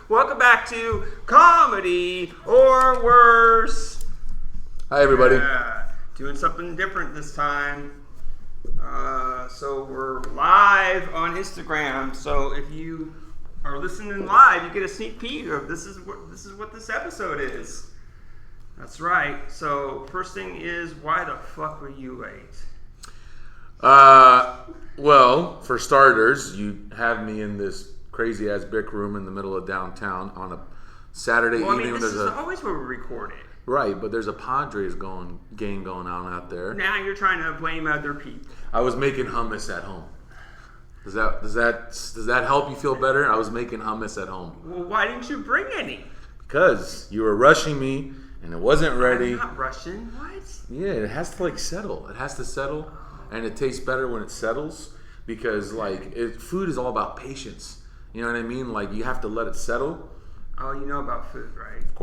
Welcome back to Comedy or Worse. Hi, everybody. Doing something different this time. So we're live on Instagram. So if you are listening live, you get a sneak peek of this is what this episode is. That's right. So first thing is, why the fuck were you late? Well, for starters, you have me in this crazy ass brick room in the middle of downtown on a Saturday evening. I mean, this is always where we record it. Right, but there's a Padres game going on out there. Now you're trying to blame other people. I was making hummus at home. Does that help you feel better? I was making hummus at home. Well, why didn't you bring any? Because you were rushing me and it wasn't ready. I'm not rushing. What? Yeah, it has to settle. It has to settle, and it tastes better when it settles. Because food is all about patience. You know what I mean? Like, you have to let it settle. Oh, you know about food, right? Of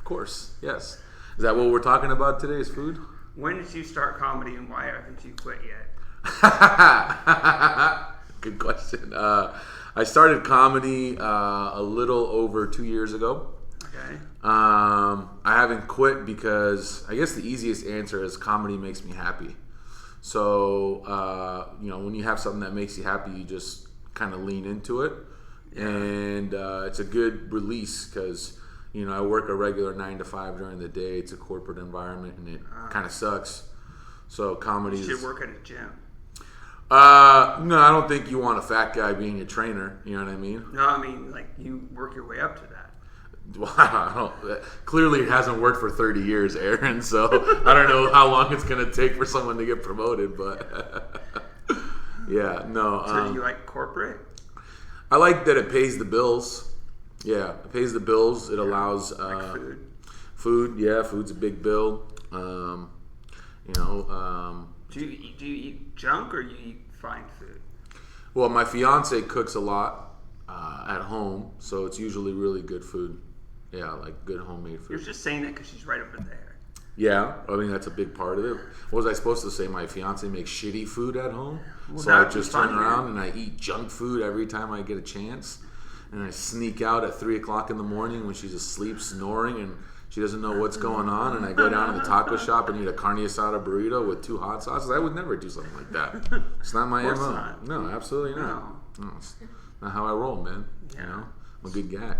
course, yes. Is that what we're talking about today? Is food? When did you start comedy, and why haven't you quit yet? Good question. I started comedy a little over 2 years ago. Okay. I haven't quit because I guess the easiest answer is comedy makes me happy. So, when you have something that makes you happy, you just kind of lean into it. Yeah. And it's a good release because, I work a regular 9 to 5 during the day. It's a corporate environment, and it kind of sucks. So comedy You should work at a gym. No, I don't think you want a fat guy being a trainer. You know what I mean? No, I mean, you work your way up to that. Wow, clearly it hasn't worked for 30 years, Aaron, so I don't know how long it's going to take for someone to get promoted, but yeah, no. So do you like corporate? I like that it pays the bills. Yeah, it pays the bills. It allows... like food? Food, yeah, food's a big bill. Do you eat junk or you eat fine food? Well, my fiance cooks a lot at home, so it's usually really good food. Yeah, like good homemade food. You're just saying that because she's right over there. Yeah, I mean, that's a big part of it. What was I supposed to say? My fiance makes shitty food at home? Well, so I just turn around and I eat junk food every time I get a chance. And I sneak out at 3 o'clock in the morning when she's asleep, snoring, and she doesn't know what's going on. And I go down to the taco shop and eat a carne asada burrito with 2 hot sauces. I would never do something like that. It's not my MO. Not. No, absolutely not. No, it's not how I roll, man. Yeah. I'm a good guy.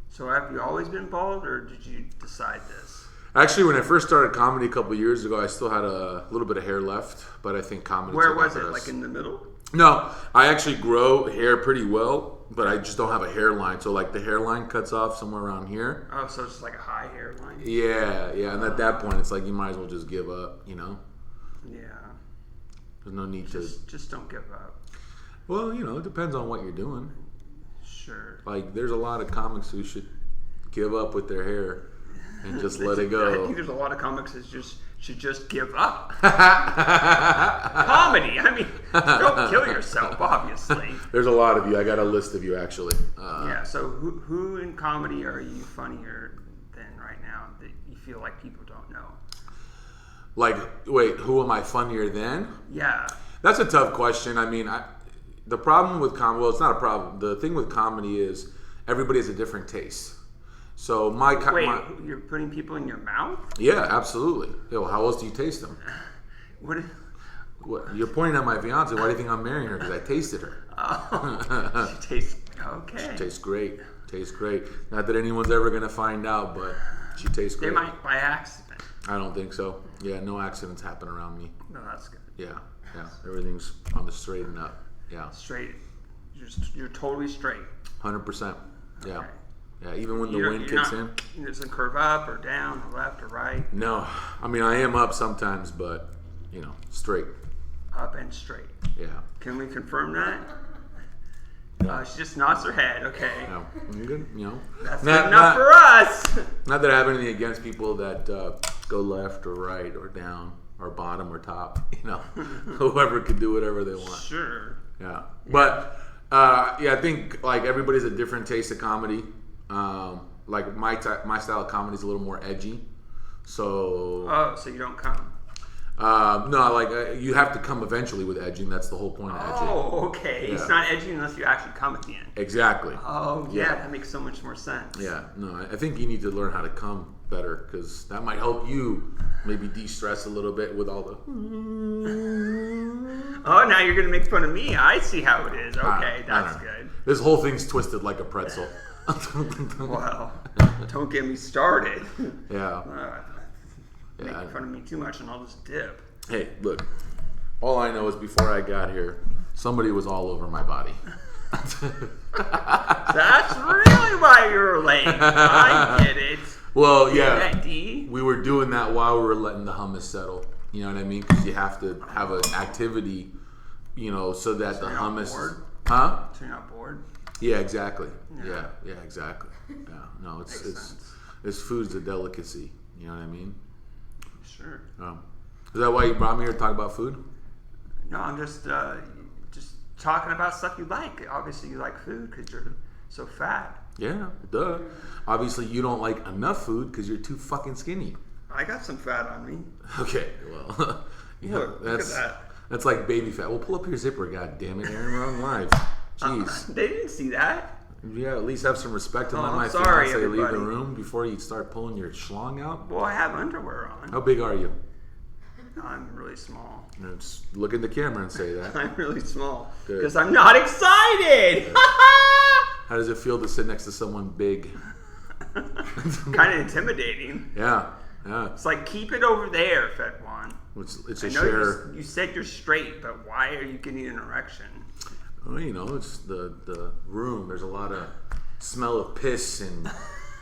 So have you always been bald, or did you decide this? Actually, when I first started comedy a couple of years ago, I still had a little bit of hair left, but I think comedy... Where was it? Like in the middle? No, I actually grow hair pretty well, but I just don't have a hairline. So like the hairline cuts off somewhere around here. Oh, so it's like a high hairline? Yeah. And at that point, it's like you might as well just give up, Yeah. There's no need to... Just don't give up. Well, it depends on what you're doing. Sure. Like, there's a lot of comics who should give up with their hair and just let it go. I think there's a lot of comics that should just give up. Comedy, I mean, don't kill yourself, obviously. There's a lot of you. I got a list of you, actually. Yeah, so who in comedy are you funnier than right now that you feel like people don't know? Like, wait, who am I funnier than? Yeah. That's a tough question. I mean, the problem with comedy, well, it's not a problem. The thing with comedy is everybody has a different taste. So Wait, you're putting people in your mouth? Yeah, absolutely. Yeah, well, how else do you taste them? What? You're pointing at my fiance. Why do you think I'm marrying her? Because I tasted her. Oh, she tastes okay. She tastes great. Not that anyone's ever going to find out, but she tastes great. They might by accident. I don't think so. Yeah, no accidents happen around me. No, that's good. Yeah. Everything's on the straight and up. Yeah. Straight. You're totally straight. 100%. Yeah. Okay. Yeah, even when the wind kicks in. It doesn't curve up or down or left or right. No. I mean, I am up sometimes, but, straight. Up and straight. Yeah. Can we confirm that? No. She just nods her head. Okay. No. Good, That's good enough for us. Not that I have anything against people that go left or right or down or bottom or top. Whoever could do whatever they want. Sure. Yeah. But, I think, like, everybody's a different taste of comedy. Like my style of comedy is a little more edgy, so. Oh, so you don't come? No, you have to come eventually with edging. That's the whole point of edging. Oh, okay. Yeah. It's not edging unless you actually come at the end. Exactly. Oh, yeah. That makes so much more sense. Yeah. No, I think you need to learn how to come better because that might help you maybe de-stress a little bit with all the... Oh, now you're going to make fun of me. I see how it is. Okay, that's good. This whole thing's twisted like a pretzel. Well, don't get me started. Yeah. Make fun of me too much and I'll just dip. Hey, look. All I know is before I got here, somebody was all over my body. That's really why you're late. I get it. Well, yeah. That D? We were doing that while we were letting the hummus settle. You know what I mean? Because you have to have an activity, so that the hummus... Bored? Huh? So you're not bored? Yeah, exactly. Yeah. Yeah, exactly. Yeah, no, this food's a delicacy. You know what I mean? Sure. Is that why you brought me here to talk about food? No, I'm just talking about stuff you like. Obviously, you like food because you're so fat. Yeah, duh. Obviously, you don't like enough food because you're too fucking skinny. I got some fat on me. Okay, well, Look at that. That's like baby fat. Well, pull up your zipper, god damn it, Aaron. We're on live. Jeez. They didn't see that. Yeah, at least have some respect and let my sorry, fiance leave the everybody. room before you start pulling your schlong out. Well, I have underwear on. How big are you? I'm really small. Just look in the camera and say that. I'm really small. Good. Because I'm not excited. How does it feel to sit next to someone big? Kind of intimidating. Yeah. It's like, keep it over there, Fedwon. It's I a know share. you said you're straight, but why are you getting an erection? Well, it's the room. There's a lot of smell of piss and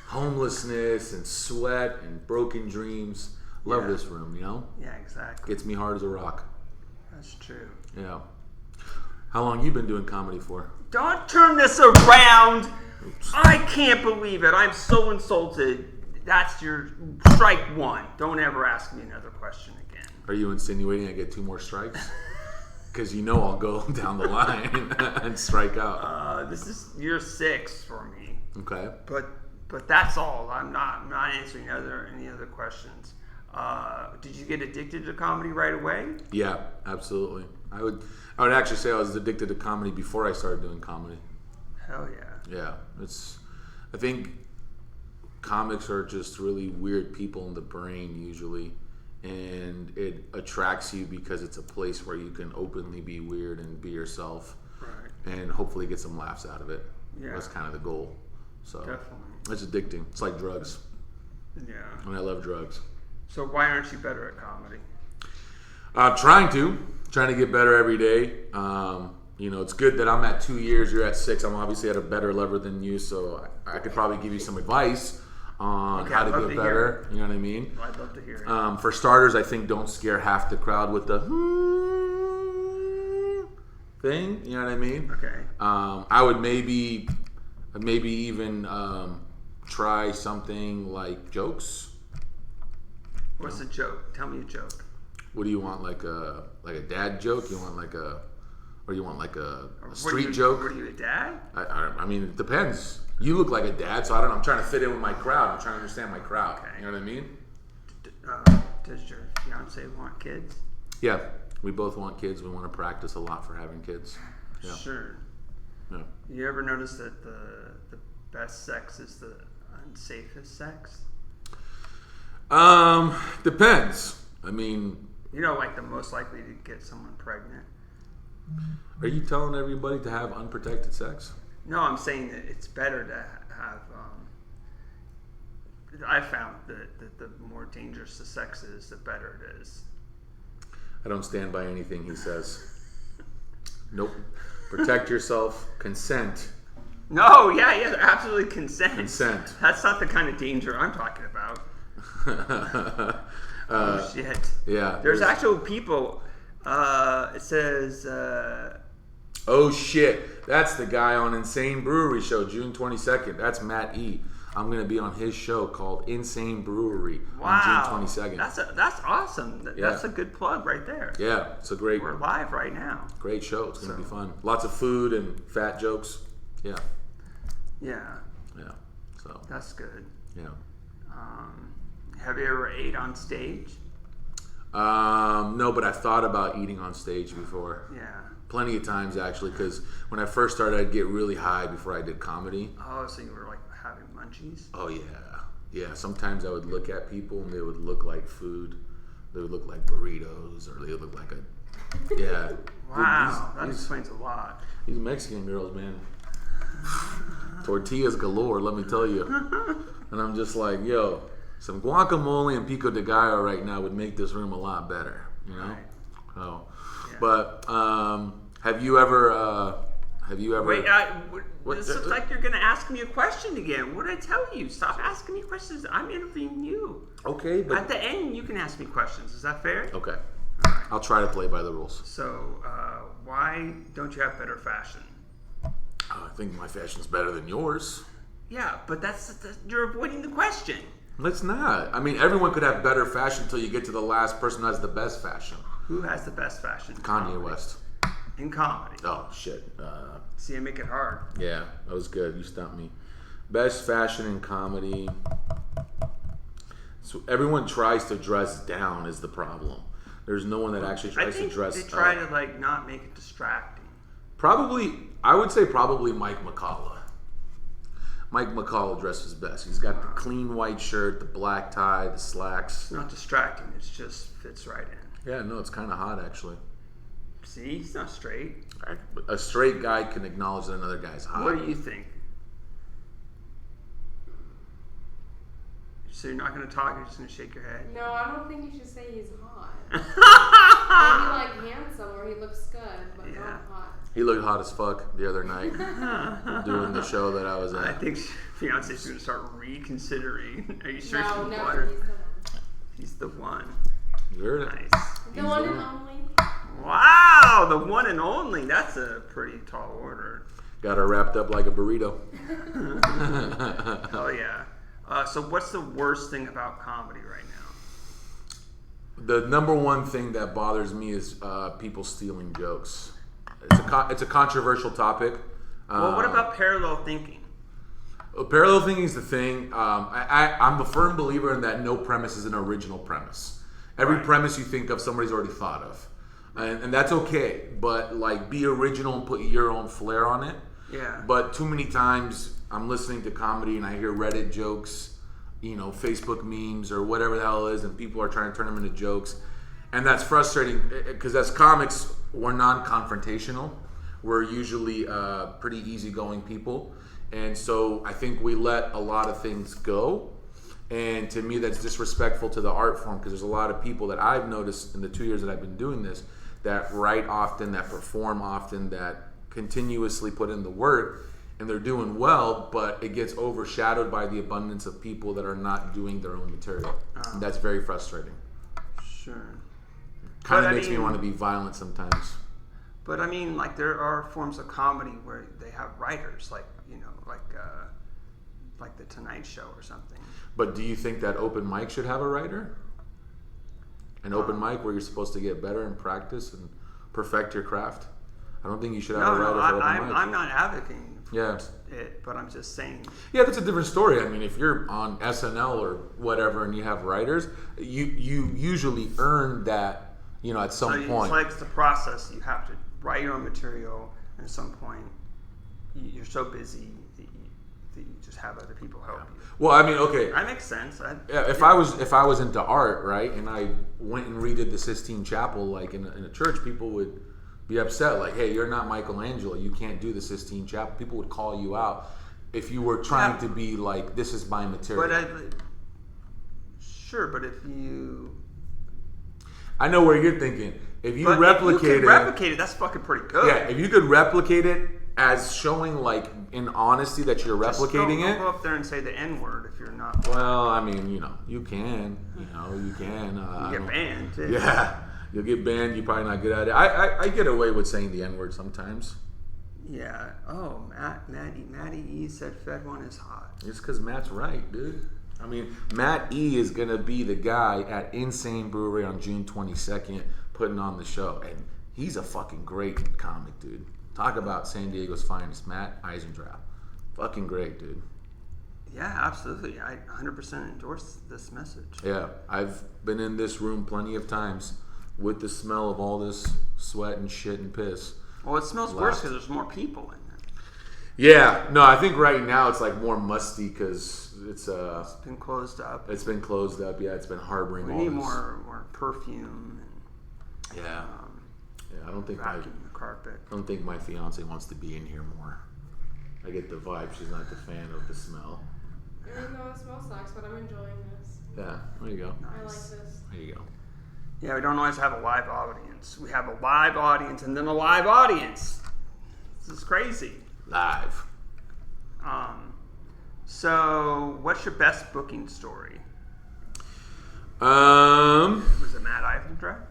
homelessness and sweat and broken dreams. Love this room, Yeah, exactly. Gets me hard as a rock. That's true. Yeah. How long you been doing comedy for? Don't turn this around. Oops. I can't believe it. I'm so insulted. That's your strike one. Don't ever ask me another question again. Are you insinuating I get 2 more strikes? Because I'll go down the line and strike out. This is year 6 for me. Okay. But that's all. I'm not answering any other questions. Did you get addicted to comedy right away? Yeah, absolutely. I would actually say I was addicted to comedy before I started doing comedy. Hell yeah. Yeah, I think comics are just really weird people in the brain usually, and it attracts you because it's a place where you can openly be weird and be yourself, right, and hopefully get some laughs out of it. Yeah, that's kind of the goal. So definitely, it's addicting. It's like drugs. Yeah, and I love drugs. So why aren't you better at comedy? Trying to get better every day. It's good that I'm at 2 years, you're at 6. I'm obviously at a better level than you, so I could probably give you some advice on how to get better. You know what I mean? I'd love to hear it. For starters, I think don't scare half the crowd with the thing. You know what I mean? Okay. I would maybe even try something like jokes. What's a joke? Tell me a joke. What do you want? Like a dad joke? You want or you want like a street joke? Are you a dad? I mean, it depends. You look like a dad, so I'm trying to fit in with my crowd. I'm trying to understand my crowd. Okay. You know what I mean? Does your fiance want kids? Yeah, we both want kids. We want to practice a lot for having kids. Yeah. Sure. Yeah. You ever notice that the best sex is the unsafest sex? Depends. I mean, like the most likely to get someone pregnant. Are you telling everybody to have unprotected sex? No, I'm saying that it's better to have. I found that the more dangerous the sex is, the better it is. I don't stand by anything he says. Nope. Protect yourself. Consent. No, yeah, absolutely consent. Consent. That's not the kind of danger I'm talking about. Oh shit. Yeah. There's actual people. It says. Oh shit! That's the guy on Insane Brewery Show, June 22nd. That's Matt E. I'm gonna be on his show called Insane Brewery on June 22nd. That's awesome. That's a good plug right there. Yeah, it's a great. We're live right now. Great show. It's gonna be fun. Lots of food and fat jokes. Yeah. Yeah. Yeah. So. That's good. Yeah. Have you ever ate on stage? No, but I thought about eating on stage before. Yeah. Plenty of times, actually, because when I first started, I'd get really high before I did comedy. Oh, so you were like having munchies? Oh, yeah. Yeah, sometimes I would look at people and they would look like food. They would look like burritos, or they would look like a... Yeah. Wow, Dude, that explains a lot. These Mexican girls, man. Tortillas galore, let me tell you. And I'm just like, yo, some guacamole and pico de gallo right now would make this room a lot better, you know? Right. Oh. Yeah. But have you ever... Wait, this looks like you're going to ask me a question again. What did I tell you? Stop asking me questions. I'm interviewing you. Okay, but... At the end, you can ask me questions. Is that fair? Okay. I'll try to play by the rules. So, why don't you have better fashion? I think my fashion's better than yours. Yeah, but you're avoiding the question. Let's not. I mean, everyone could have better fashion until you get to the last person who has the best fashion. Who has the best fashion? Kanye West. In comedy. Oh, shit. See, I make it hard. Yeah, that was good. You stumped me. Best fashion in comedy. So everyone tries to dress down is the problem. There's no one that actually tries to dress up. They try to like not make it distracting. Probably, I would say probably Mike McCullough. Mike McCullough dresses best. He's got the clean white shirt, the black tie, the slacks. It's not distracting. It just fits right in. Yeah, no, it's kind of hot actually. See, he's not straight. A straight guy can acknowledge that another guy's hot. What do you think? So you're not going to talk, you're just going to shake your head? No, I don't think you should say he's hot. Maybe like handsome or he looks good, but not hot. He looked hot as fuck the other night doing the show that I was at. I think Fiance's going to start reconsidering. Are you sure No, she's no, butter? He's the one. You heard it. Nice. The one and only. Wow, the one and only. That's a pretty tall order. Got her wrapped up like a burrito. Oh, yeah. So what's the worst thing about comedy right now? The number one thing that bothers me is people stealing jokes. It's a controversial topic. Well, what about parallel thinking? Parallel thinking is the thing. I'm a firm believer in that no premise is an original premise. Every premise you think of, somebody's already thought of. And that's okay. But, like, be original and put your own flair on it. Yeah. But too many times I'm listening to comedy and I hear Reddit jokes, you know, Facebook memes or whatever the hell it is, and people are trying to turn them into jokes. And that's frustrating because as comics, we're non-confrontational. We're usually pretty easygoing people. And so I think we let a lot of things go. And to me, that's disrespectful to the art form because there's a lot of people that I've noticed in the 2 years that I've been doing this that write often, that perform often, that continuously put in the work, and they're doing well, but it gets overshadowed by the abundance of people that are not doing their own material. And that's very frustrating. Sure. Kind of makes me want to be violent sometimes. But I mean, like, there are forms of comedy where they have writers, like, you know, like the Tonight Show or something. But do you think that open mic should have a writer? An open mic where you're supposed to get better and practice and perfect your craft? I don't think you should have a writer for open mic. I'm not advocating for it, but I'm just saying. Yeah, that's a different story. I mean, if you're on SNL or whatever and you have writers, you usually earn that, you know, at some point. It's like it's the process. You have to write your own material, and at some point, you're so busy that you just have other people help you. Well, I mean, okay. That makes sense. If I was into art, right, and I went and redid the Sistine Chapel, like in a church, people would be upset, like, hey, you're not Michelangelo, you can't do the Sistine Chapel. People would call you out if you were trying to be like, this is my material. But if you... I know where you're thinking. If you replicate it, that's fucking pretty good. Yeah, if you could replicate it as showing, like, in honesty that you're replicating it. Don't go up there and say the N-word if you're not. Well, I mean, you know, you can. You can. You get banned, too. Yeah. You'll get banned. You're probably not good at it. I get away with saying the N-word sometimes. Yeah. Oh, Matty E said Fedwon is hot. It's because Matt's right, dude. I mean, Matt E is going to be the guy at Insane Brewery on June 22nd putting on the show. And he's a fucking great comic, dude. Talk about San Diego's finest, Matt Eisendrath. Fucking great, dude. Yeah, absolutely. I 100% endorse this message. Yeah, I've been in this room plenty of times with the smell of all this sweat and shit and piss. Well, it smells worse because there's more people in there. Yeah, no, I think right now it's like more musty because It's been closed up. it's been closed up. Yeah, it's been harboring We all need this. more perfume and Yeah, I don't think vacuum the carpet. my fiance wants to be in here more. I get the vibe she's not the fan of the smell. Even though it smells sucks, but I'm enjoying this. Yeah, there you go. I like this. There you go. Yeah, we don't always have a live audience. We have a live audience and then a live audience. This is crazy. Live. So what's your best booking story? Um, Was it Matt Eisendrath?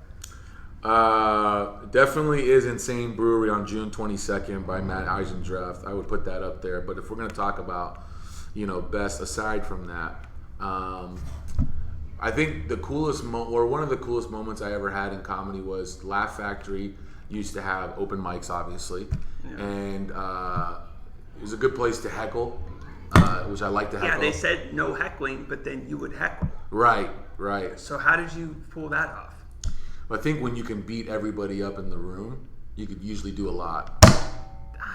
Definitely is Insane Brewery on June 22nd by Matt Eisendrath. I would put that up there. But if we're going to talk about, best aside from that, I think the coolest or one of the coolest moments I ever had in comedy was Laugh Factory used to have open mics, obviously, and it was a good place to heckle, which I like to heckle. Yeah, they said no heckling, but then you would heckle. Right. So how did you pull that off? I think when you can beat everybody up in the room, you could usually do a lot.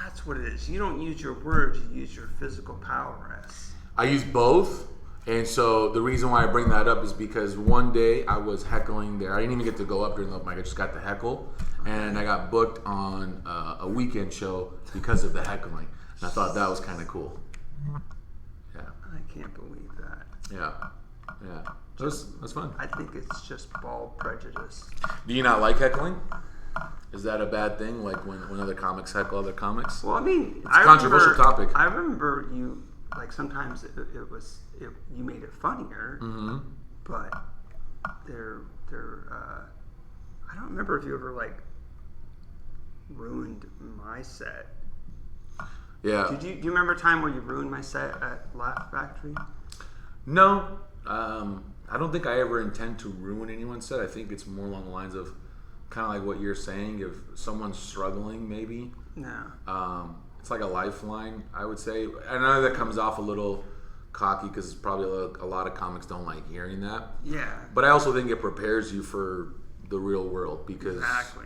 That's what it is. You don't use your words, you use your physical prowess. I use both, and so the reason why I bring that up is because one day I was heckling there. I didn't even get to go up during the open mic. I just got to heckle, and I got booked on a weekend show because of the heckling. And I thought that was kind of cool. Yeah. I can't believe that. Yeah. That's fun. I think it's just bald prejudice. Do you not like heckling? Is that a bad thing? Like when other comics heckle other comics? Well, I mean, it's a controversial topic. I remember you, like, sometimes you made it funnier, but I don't remember if you ever, like, ruined my set. Yeah. Do you remember a time where you ruined my set at Laugh Factory? No. I don't think I ever intend to ruin anyone's set. I think it's more along the lines of kind of like what you're saying. If someone's struggling, maybe. No. It's like a lifeline, I would say. I know that comes off a little cocky because probably a lot of comics don't like hearing that. Yeah. But I also think it prepares you for the real world because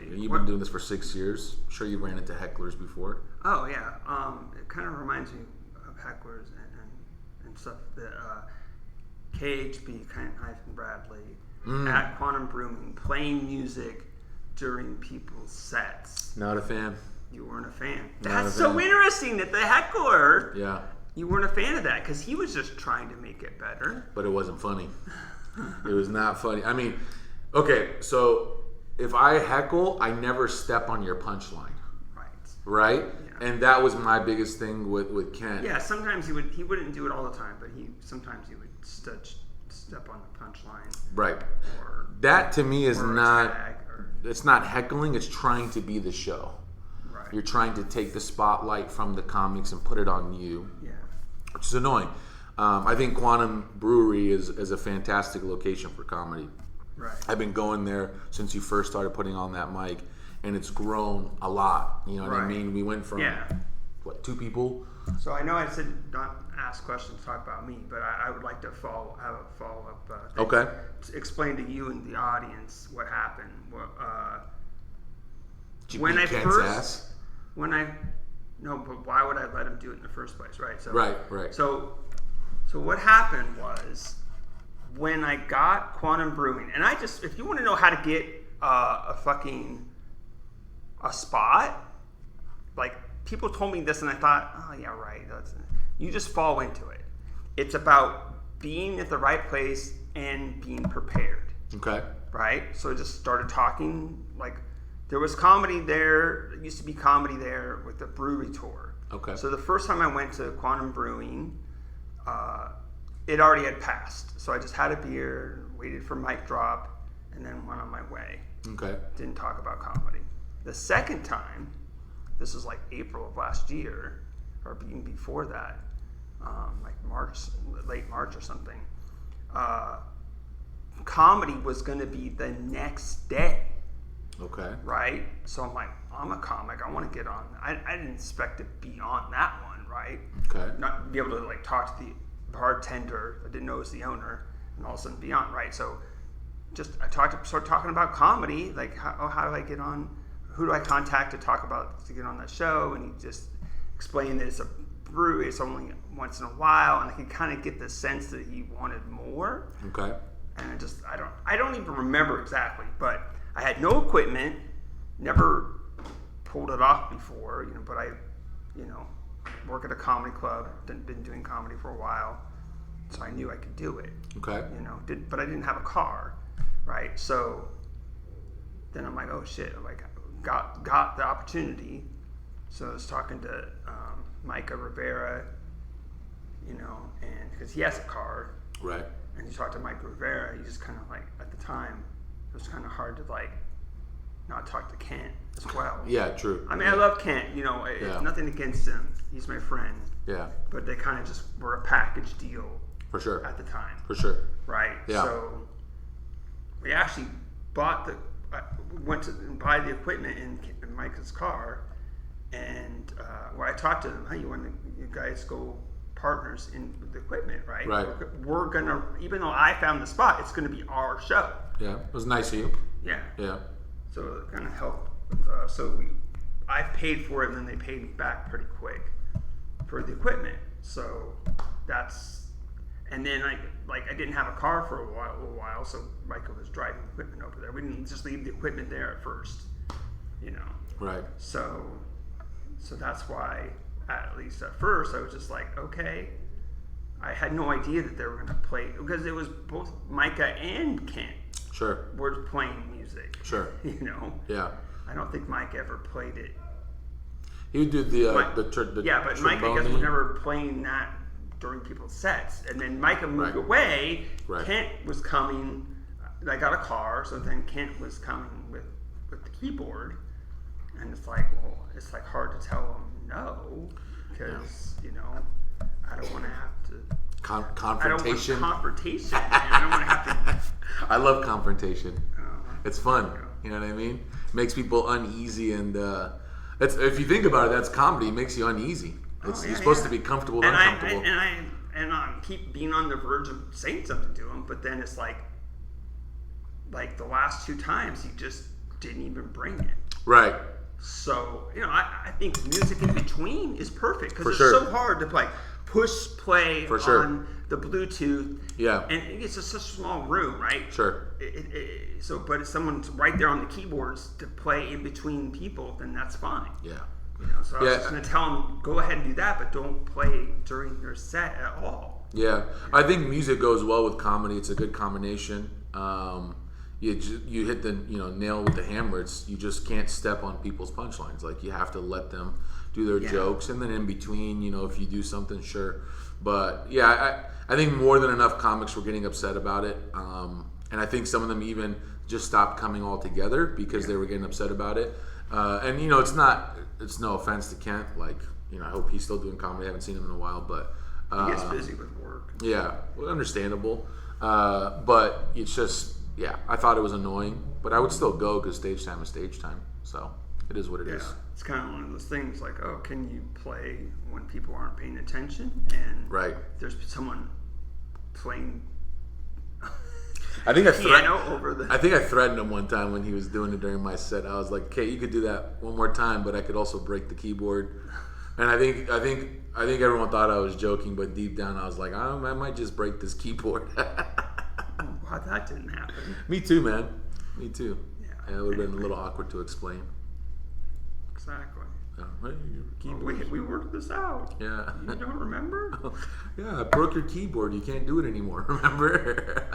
you've been doing this for 6 years. I'm sure you ran into hecklers before. Oh, yeah. It kind of reminds me of hecklers and stuff that KHB, Kent-Hyphen Bradley, at Quantum Brewing, playing music during people's sets. Not a fan. You weren't a fan. Not That's a so fan. interesting that the heckler, Yeah. you weren't a fan of that because he was just trying to make it better. But it wasn't funny. It was not funny. I mean, okay, so if I heckle, I never step on your punchline. Right? Yeah. And that was my biggest thing with Ken. Yeah, sometimes he wouldn't do it all the time, but sometimes he would step on the punchline. Right. Or that to me is not it's not heckling, it's trying to be the show. Right. You're trying to take the spotlight from the comics and put it on you. Yeah. Which is annoying. I think Quantum Brewery is a fantastic location for comedy. Right. I've been going there since you first started putting on that mic, and it's grown a lot. You know what I mean? We went from, 2 people? So I know I said not ask questions, talk about me, but I would like to have a follow-up thing. Okay. Explain to you and the audience what happened. Did you when beat I Kent's first, ass? No, but why would I let him do it in the first place, right? So, Right. So what happened was when I got Quantum Brewing, and if you want to know how to get a spot, like, people told me this and I thought, oh yeah, right. You just fall into it. It's about being at the right place and being prepared. Okay. Right? So I just started talking, like, there was comedy there. There used to be comedy there with the brewery tour. Okay. So the first time I went to Quantum Brewing, it already had passed. So I just had a beer, waited for mic drop, and then went on my way. Okay. Didn't talk about comedy. The second time, this was like April of last year, or even before that, like late March or something. Comedy was going to be the next day. Okay. Right? So I'm like, I'm a comic. I want to get on. I didn't expect to be on that one, right? Okay. Not be able to, like, talk to the bartender. I didn't know it was the owner, and all of a sudden Beyond, right? So started talking about comedy, like how do I get on? Who do I contact to get on that show? And he just explained that it's a brewery. It's only once in a while, and I could kind of get the sense that he wanted more. Okay. And I don't even remember exactly, but I had no equipment, never pulled it off before, but I, work at a comedy club, been doing comedy for a while, so I knew I could do it. Okay. But I didn't have a car, right? So then I'm like, oh shit, I got the opportunity. So I was talking to Micah Rivera, and because he has a car. Right. And you talk to Mike Rivera, you just kind of at the time, it was kind of hard to not talk to Kent as well. Yeah, true. I mean, I love Kent, nothing against him. He's my friend. Yeah. But they kind of just were a package deal. For sure. At the time. For sure. Right? Yeah. So we actually went to buy the equipment in Mike's car, and where I talked to him, hey, you guys go partners in the equipment, right? Right. We're gonna, even though I found the spot, it's gonna be our show. Yeah, it was nice of you. Yeah. Yeah. So it kind of helped. I paid for it, and then they paid me back pretty quick for the equipment. So and then I didn't have a car for a while, so Michael was driving the equipment over there. We didn't just leave the equipment there at first, Right. So that's why, at least at first, I was just like, okay. I had no idea that they were going to play, because it was both Micah and Kent Sure. were playing music. Sure. Yeah. I don't think Mike ever played it. He would do the but Micah, I guess, was never playing that during people's sets. And then Micah moved away. Right. Kent was coming. I got a car, so then Kent was coming with the keyboard. And it's hard to tell him no, because, I don't want to have to... confrontation. I don't want confrontation, man. I don't want to have to... I love confrontation. It's fun. You know what I mean? Makes people uneasy, and if you think about it, that's comedy. It makes you uneasy. You're supposed to be comfortable and uncomfortable. And I keep being on the verge of saying something to him, but then it's like the last 2 times he just didn't even bring it. Right. So, I think music in between is perfect, because it's sure. so hard to push play on the Bluetooth. Yeah. And it's just such a small room, right? Sure. But if someone's right there on the keyboards to play in between people, then that's fine. Yeah. So I was just going to tell them, go ahead and do that, but don't play during your set at all. Yeah. I think music goes well with comedy. It's a good combination. You hit the nail with the hammer. You just can't step on people's punchlines. You have to let them do their jokes, and then in between, if you do something, sure. But yeah, I think more than enough comics were getting upset about it, and I think some of them even just stopped coming altogether because they were getting upset about it. And it's no offense to Kent. I hope he's still doing comedy. I haven't seen him in a while, but he gets busy with work. Yeah, well, understandable. But it's just. Yeah, I thought it was annoying, but I would still go because stage time is stage time. So it is what it is. It's kind of one of those things can you play when people aren't paying attention? And there's someone playing I think I threatened him one time when he was doing it during my set. I was like, okay, you could do that one more time, but I could also break the keyboard. And I think everyone thought I was joking, but deep down I was like, I might just break this keyboard. Wow, that didn't happen. Me too, man. Me too. Yeah. It would have been a little awkward to explain. Exactly. Keyboard. We worked this out. Yeah. You don't remember? Yeah, I broke your keyboard. You can't do it anymore. Remember?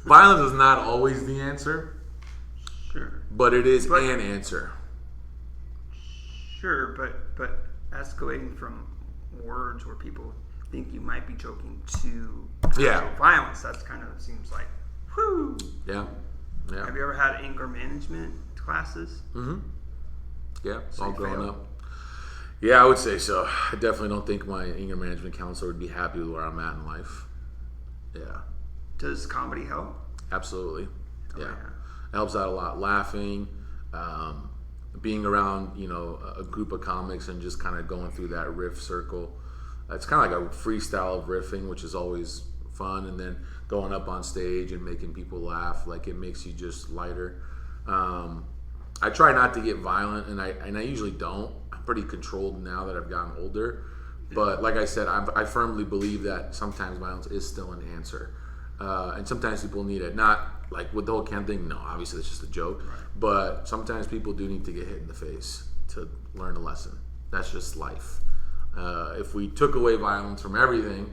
Violence is not always the answer. Sure. But it is an answer. Sure, but escalating from words where people think you might be joking to violence, that's kind of seems like, whew. Yeah. Have you ever had anger management classes? Mm-hmm. Yeah, So all you growing failed? up. Yeah, I would say so. I definitely don't think my anger management counselor would be happy with where I'm at in life. Yeah. Does comedy help? Absolutely. Oh, Yeah. yeah. It helps out a lot. Laughing, being around, a group of comics and just kind of going through that riff circle. It's kind of like a freestyle of riffing, which is always fun, and then going up on stage and making people laugh, like it makes you just lighter. I try not to get violent, and I usually don't. I'm pretty controlled now that I've gotten older. But like I said, I firmly believe that sometimes violence is still an answer. And sometimes people need it. Not like with the whole can thing, no, obviously it's just a joke. Right. But sometimes people do need to get hit in the face to learn a lesson. That's just life. If we took away violence from everything,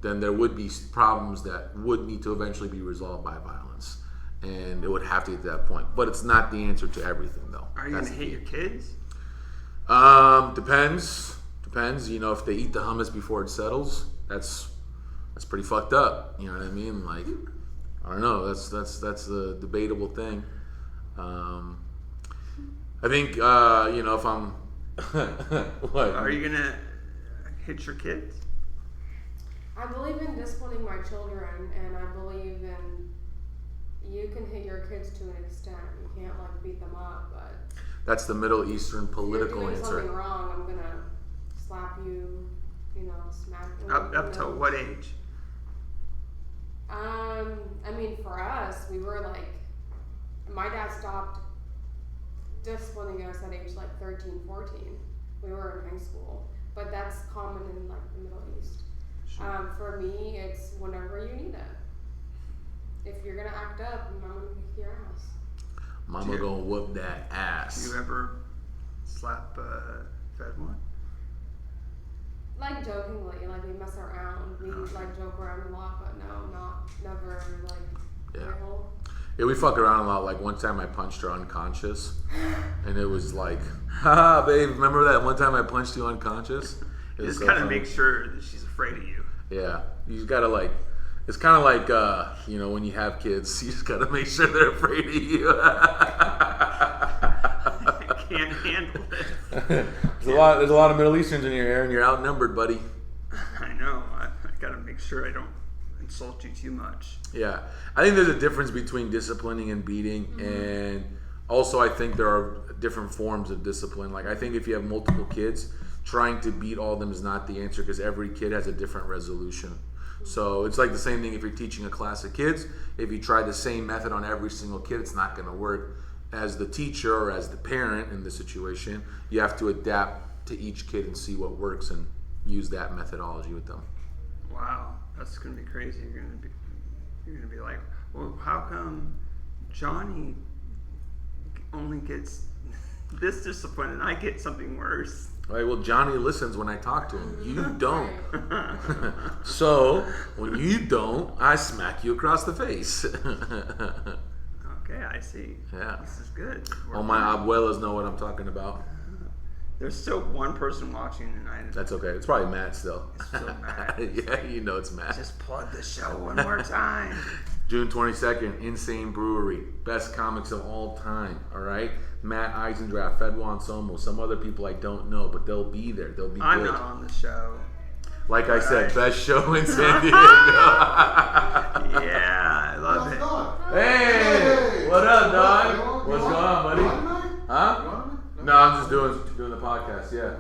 then there would be problems that would need to eventually be resolved by violence. And it would have to get to that point. But it's not the answer to everything, though. Are you going to hit your kids? Depends. You know, if they eat the hummus before it settles, that's pretty fucked up. You know what I mean? Like, I don't know. That's a debatable thing. I think you know, if I'm what? Are you gonna hit your kids? I believe in disciplining my children, and I believe in you can hit your kids to an extent. You can't like beat them up, but that's the Middle Eastern political if you're doing answer. something wrong, I'm gonna slap you. You know, smack you. Up to what age? I mean, for us, we were like, my dad stopped disciplining us at age like 13, 14. We were in high school, but that's common in like the Middle East. Sure. For me, it's whenever you need it. If you're gonna act up, I'm gonna kick your ass. Mama gonna whoop that ass. Do you ever slap Fedwon? Like jokingly, like we mess around, we like joke around a lot, but no, never like real. Yeah, we fuck around a lot. Like one time I punched her unconscious, and it was like, haha, babe, remember that one time I punched you unconscious? You just gotta make sure that she's afraid of you. Yeah, you just gotta like, it's kind of like, you know, when you have kids, you just gotta make sure they're afraid of you. I can't handle it. There's a lot of Middle Easterns in here, Aaron. You're outnumbered, buddy. I know. I gotta make sure I don't insult you too much. Yeah, I think there's a difference between disciplining and beating, and also I think there are different forms of discipline. Like I think if you have multiple kids, trying to beat all of them is not the answer because every kid has a different resolution. So it's like the same thing if you're teaching a class of kids. If you try the same method on every single kid, it's not going to work. As the teacher or as the parent in the situation, you have to adapt to each kid and see what works and use that methodology with them. Wow, that's gonna be crazy. You're gonna be like, well, how come Johnny only gets this discipline and I get something worse? All right, well, Johnny listens when I talk to him. You don't. So when you don't, I smack you across the face. Okay, I see. Yeah. This is good. All my abuelas know what I'm talking about. There's still one person watching tonight. That's okay. It's probably Matt still. It's still Matt. Yeah, you know it's Matt. Just plug the show one more time. June 22nd, Insane Brewery. Best comics of all time, all right? Matt Eisendrath, Fedwon Somo, some other people I don't know, but they'll be there. They'll be I'm good. not on the show. Like I said, best show in San Diego. Yeah, I love it. Hey, what up, dog? What's going on, buddy? Huh? No, I'm just doing the podcast. Yeah.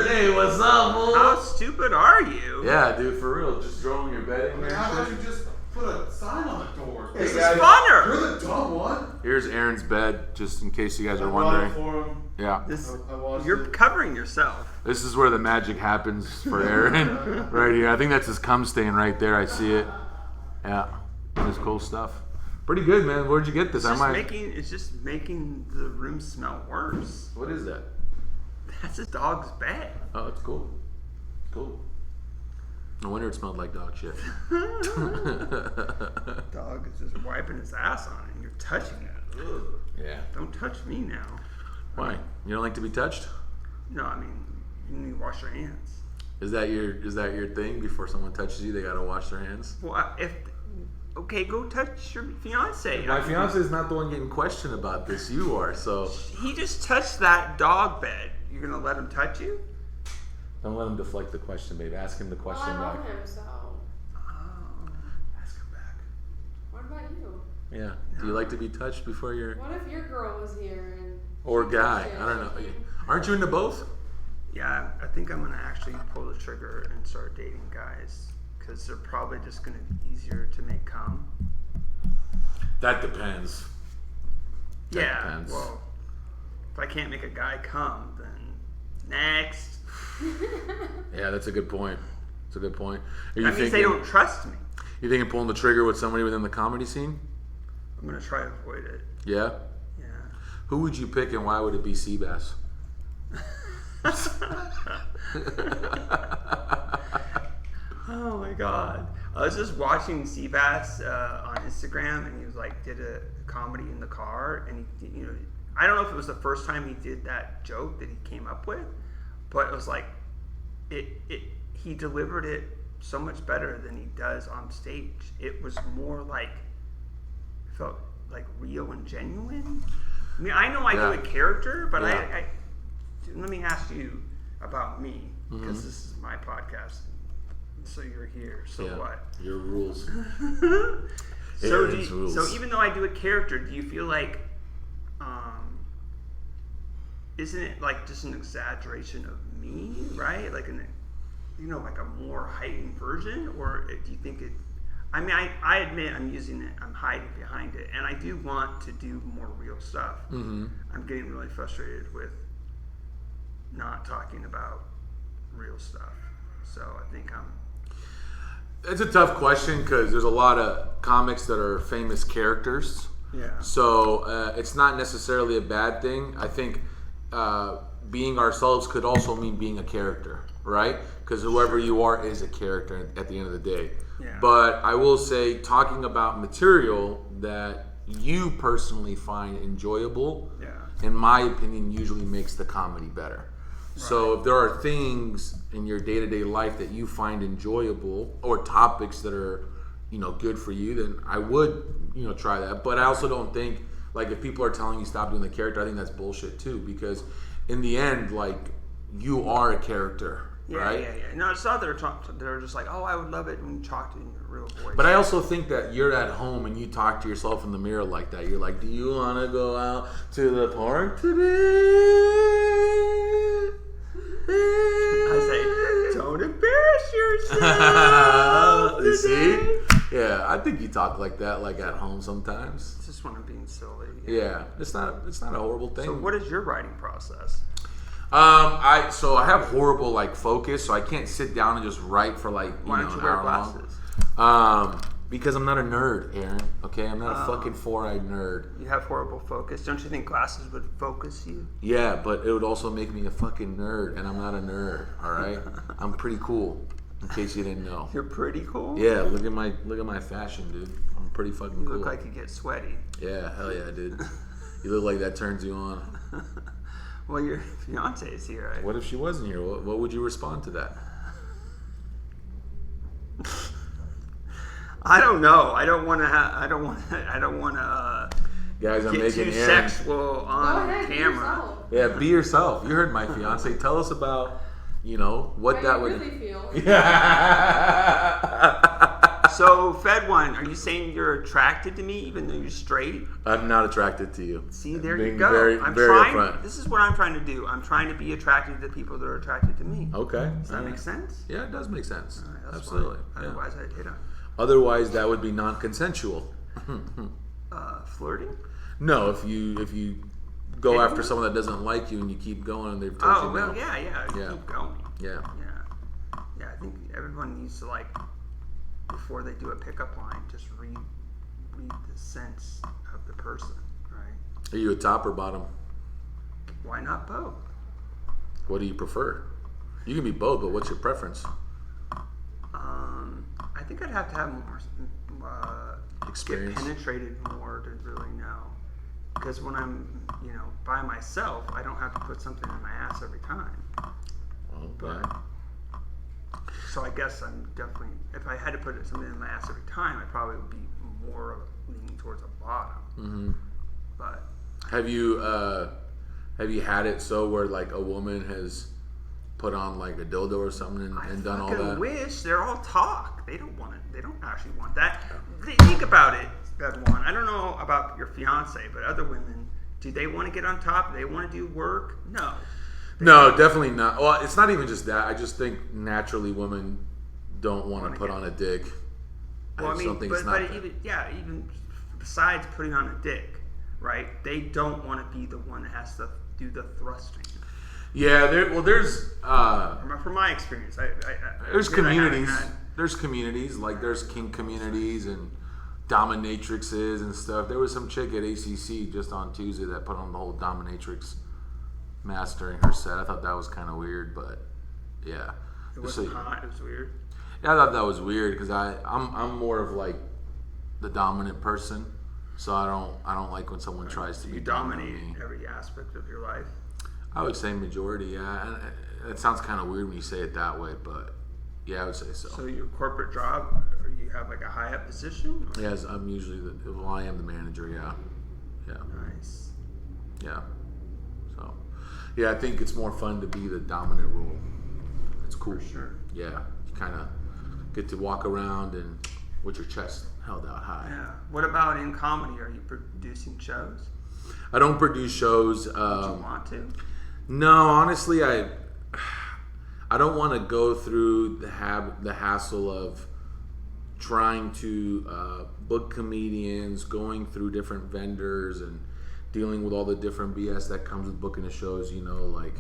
Hey, what's up, fool? How stupid are you? Yeah, dude, for real. Just throwing your bed in there. How about you just put a sign on the door? This is funner. You're the dumb one. Here's Aaron's bed, just in case you guys are wondering. For him. Yeah. You're covering yourself. This is where the magic happens for Aaron. Right here. I think that's his cum stain right there. I see it. Yeah. That's cool stuff. Pretty good, man. Where'd you get this? It's just making the room smell worse. What is that? That's a dog's bed. Oh, it's cool. Cool. No wonder it smelled like dog shit. Dog is just wiping his ass on it and you're touching it. Ugh. Yeah. Don't touch me now. Why? You don't like to be touched? No, I mean, you need to wash your hands. Is that your thing? Before someone touches you, they gotta wash their hands? Well, okay, go touch your fiance. My fiance is not the one getting questioned about this. You are, so. He just touched that dog bed. You're gonna let him touch you? Don't let him deflect the question, babe. Ask him the question I back. love him, so. Ask him back. What about you? Yeah. Do you like to be touched before you're... What if your girl was here and... Or guy? I don't know. Aren't you into both? Yeah, I think I'm gonna actually pull the trigger and start dating guys because they're probably just gonna be easier to make come. That depends. Yeah, depends. well, if I can't make a guy come, then next. Yeah, that's a good point. That's a good point. Are you That means they don't trust me. You thinking pulling the trigger with somebody within the comedy scene? I'm gonna try to avoid it. Yeah. Yeah. Who would you pick and why would it be Seabass? Oh my god. I was just watching Seabass on Instagram, and he was like, did a comedy in the car, and he, I don't know if it was the first time he did that joke that he came up with, but it was like, he delivered it so much better than he does on stage. It was more like, felt like real and genuine. I mean, I know I do a character, but I let me ask you about me, because this is my podcast. So you're here. So what? Your rules. So even though I do a character, do you feel like, isn't it like just an exaggeration of me, right? Like like a more heightened version, or do you think it? I mean, I admit I'm using it. I'm hiding behind it, and I do want to do more real stuff. Mm-hmm. I'm getting really frustrated with not talking about real stuff. So I think It's a tough question because there's a lot of comics that are famous characters. Yeah. So it's not necessarily a bad thing. I think being ourselves could also mean being a character, right? Because whoever you are is a character at the end of the day. Yeah. But I will say, talking about material that you personally find enjoyable, in my opinion, usually makes the comedy better. So if there are things in your day-to-day life that you find enjoyable, or topics that are, good for you, then I would, try that. But I also don't think, like, if people are telling you stop doing the character, I think that's bullshit too, because in the end, like, you are a character, right? Yeah. No, it's not that they're just like, oh, I would love it when you talked in your real voice. But I also think that you're at home and you talk to yourself in the mirror like that. You're like, do you want to go out to the park today? I say, don't embarrass yourself. You see? Yeah, I think you talk like that, like at home sometimes. It's just when I'm being silly. Yeah, it's not a horrible thing. So what is your writing process? I have horrible like focus, so I can't sit down and just write for like Why don't you wear glasses? Because I'm not a nerd, Aaron. Okay, I'm not a fucking four-eyed nerd. You have horrible focus. Don't you think glasses would focus you? Yeah, but it would also make me a fucking nerd, and I'm not a nerd. All right, I'm pretty cool. In case you didn't know. You're pretty cool. Yeah, look at my fashion, dude. I'm pretty fucking You cool. look like you get sweaty. Yeah, hell yeah, dude. You look like that turns you on. Well, your fiance is here. Right? What if she wasn't here? What would you respond to that? I don't know. I don't want to. Guys, I'm get making too Aaron. sexual Go on ahead, be camera. yourself. Yeah, be yourself. You heard my fiance. Tell us about, what How that you would. really feel. Yeah. So, Fedwon, are you saying you're attracted to me even though you're straight? I'm not attracted to you. See, there Being you go. Very, I'm very trying. upfront. This is what I'm trying to do. I'm trying to be attracted to people that are attracted to me. Okay. Does that make sense? Yeah, it does make sense. All right, that's Absolutely. fine. Yeah. Otherwise, I'd hit on Otherwise, that would be non-consensual. flirting. No, if you go after someone that doesn't like you and you keep going and they've told Oh you well, no. yeah. Yeah. Keep going. Yeah. Yeah. I think everyone needs to before they do a pickup line, just read the sense of the person, right? Are you a top or bottom? Why not both? What do you prefer? You can be both, but what's your preference? I think I'd have to have more Experience. get penetrated more to really know. Because when I'm, by myself, I don't have to put something in my ass every time. Okay. So I guess I'm definitely, if I had to put something in my ass every time, I probably would be more leaning towards a bottom. Mm-hmm. But Have you had it so where like a woman has put on like a dildo or something and done all I that? wish. They're all talk. They don't want it. They don't actually want that. Think about it, that one. I don't know about your fiance, but other women, do they want to get on top? Do they want to do work? No. No, definitely not. Well, it's not even just that. I just think naturally women don't want to put on a dick. Well, I just don't think it's not that. even besides putting on a dick, right? They don't want to be the one that has to do the thrusting. Yeah, there's From my experience, there's again, communities. I haven't had- There's communities like there's kink communities and dominatrixes and stuff. There was some chick at ACC just on Tuesday that put on the whole dominatrix mask during her set. I thought that was kind of weird, but yeah, It wasn't hot. It was weird. yeah, I thought that was weird because I'm more of like the dominant person, so I don't like when someone tries to You be dominant. dominate every aspect of your life. I would say majority, yeah. And it sounds kind of weird when you say it that way, but yeah, I would say so. So your corporate job, or you have like a high up position? Or? Yes, I'm usually I am the manager. Yeah. Nice. Yeah. So, yeah, I think it's more fun to be the dominant role. It's cool. For sure. Yeah, you kind of get to walk around and with your chest held out high. Yeah. What about in comedy? Are you producing shows? I don't produce shows. Do you want to? No, honestly, I don't want to go through the hassle of trying to book comedians, going through different vendors, and dealing with all the different BS that comes with booking the shows. You know, like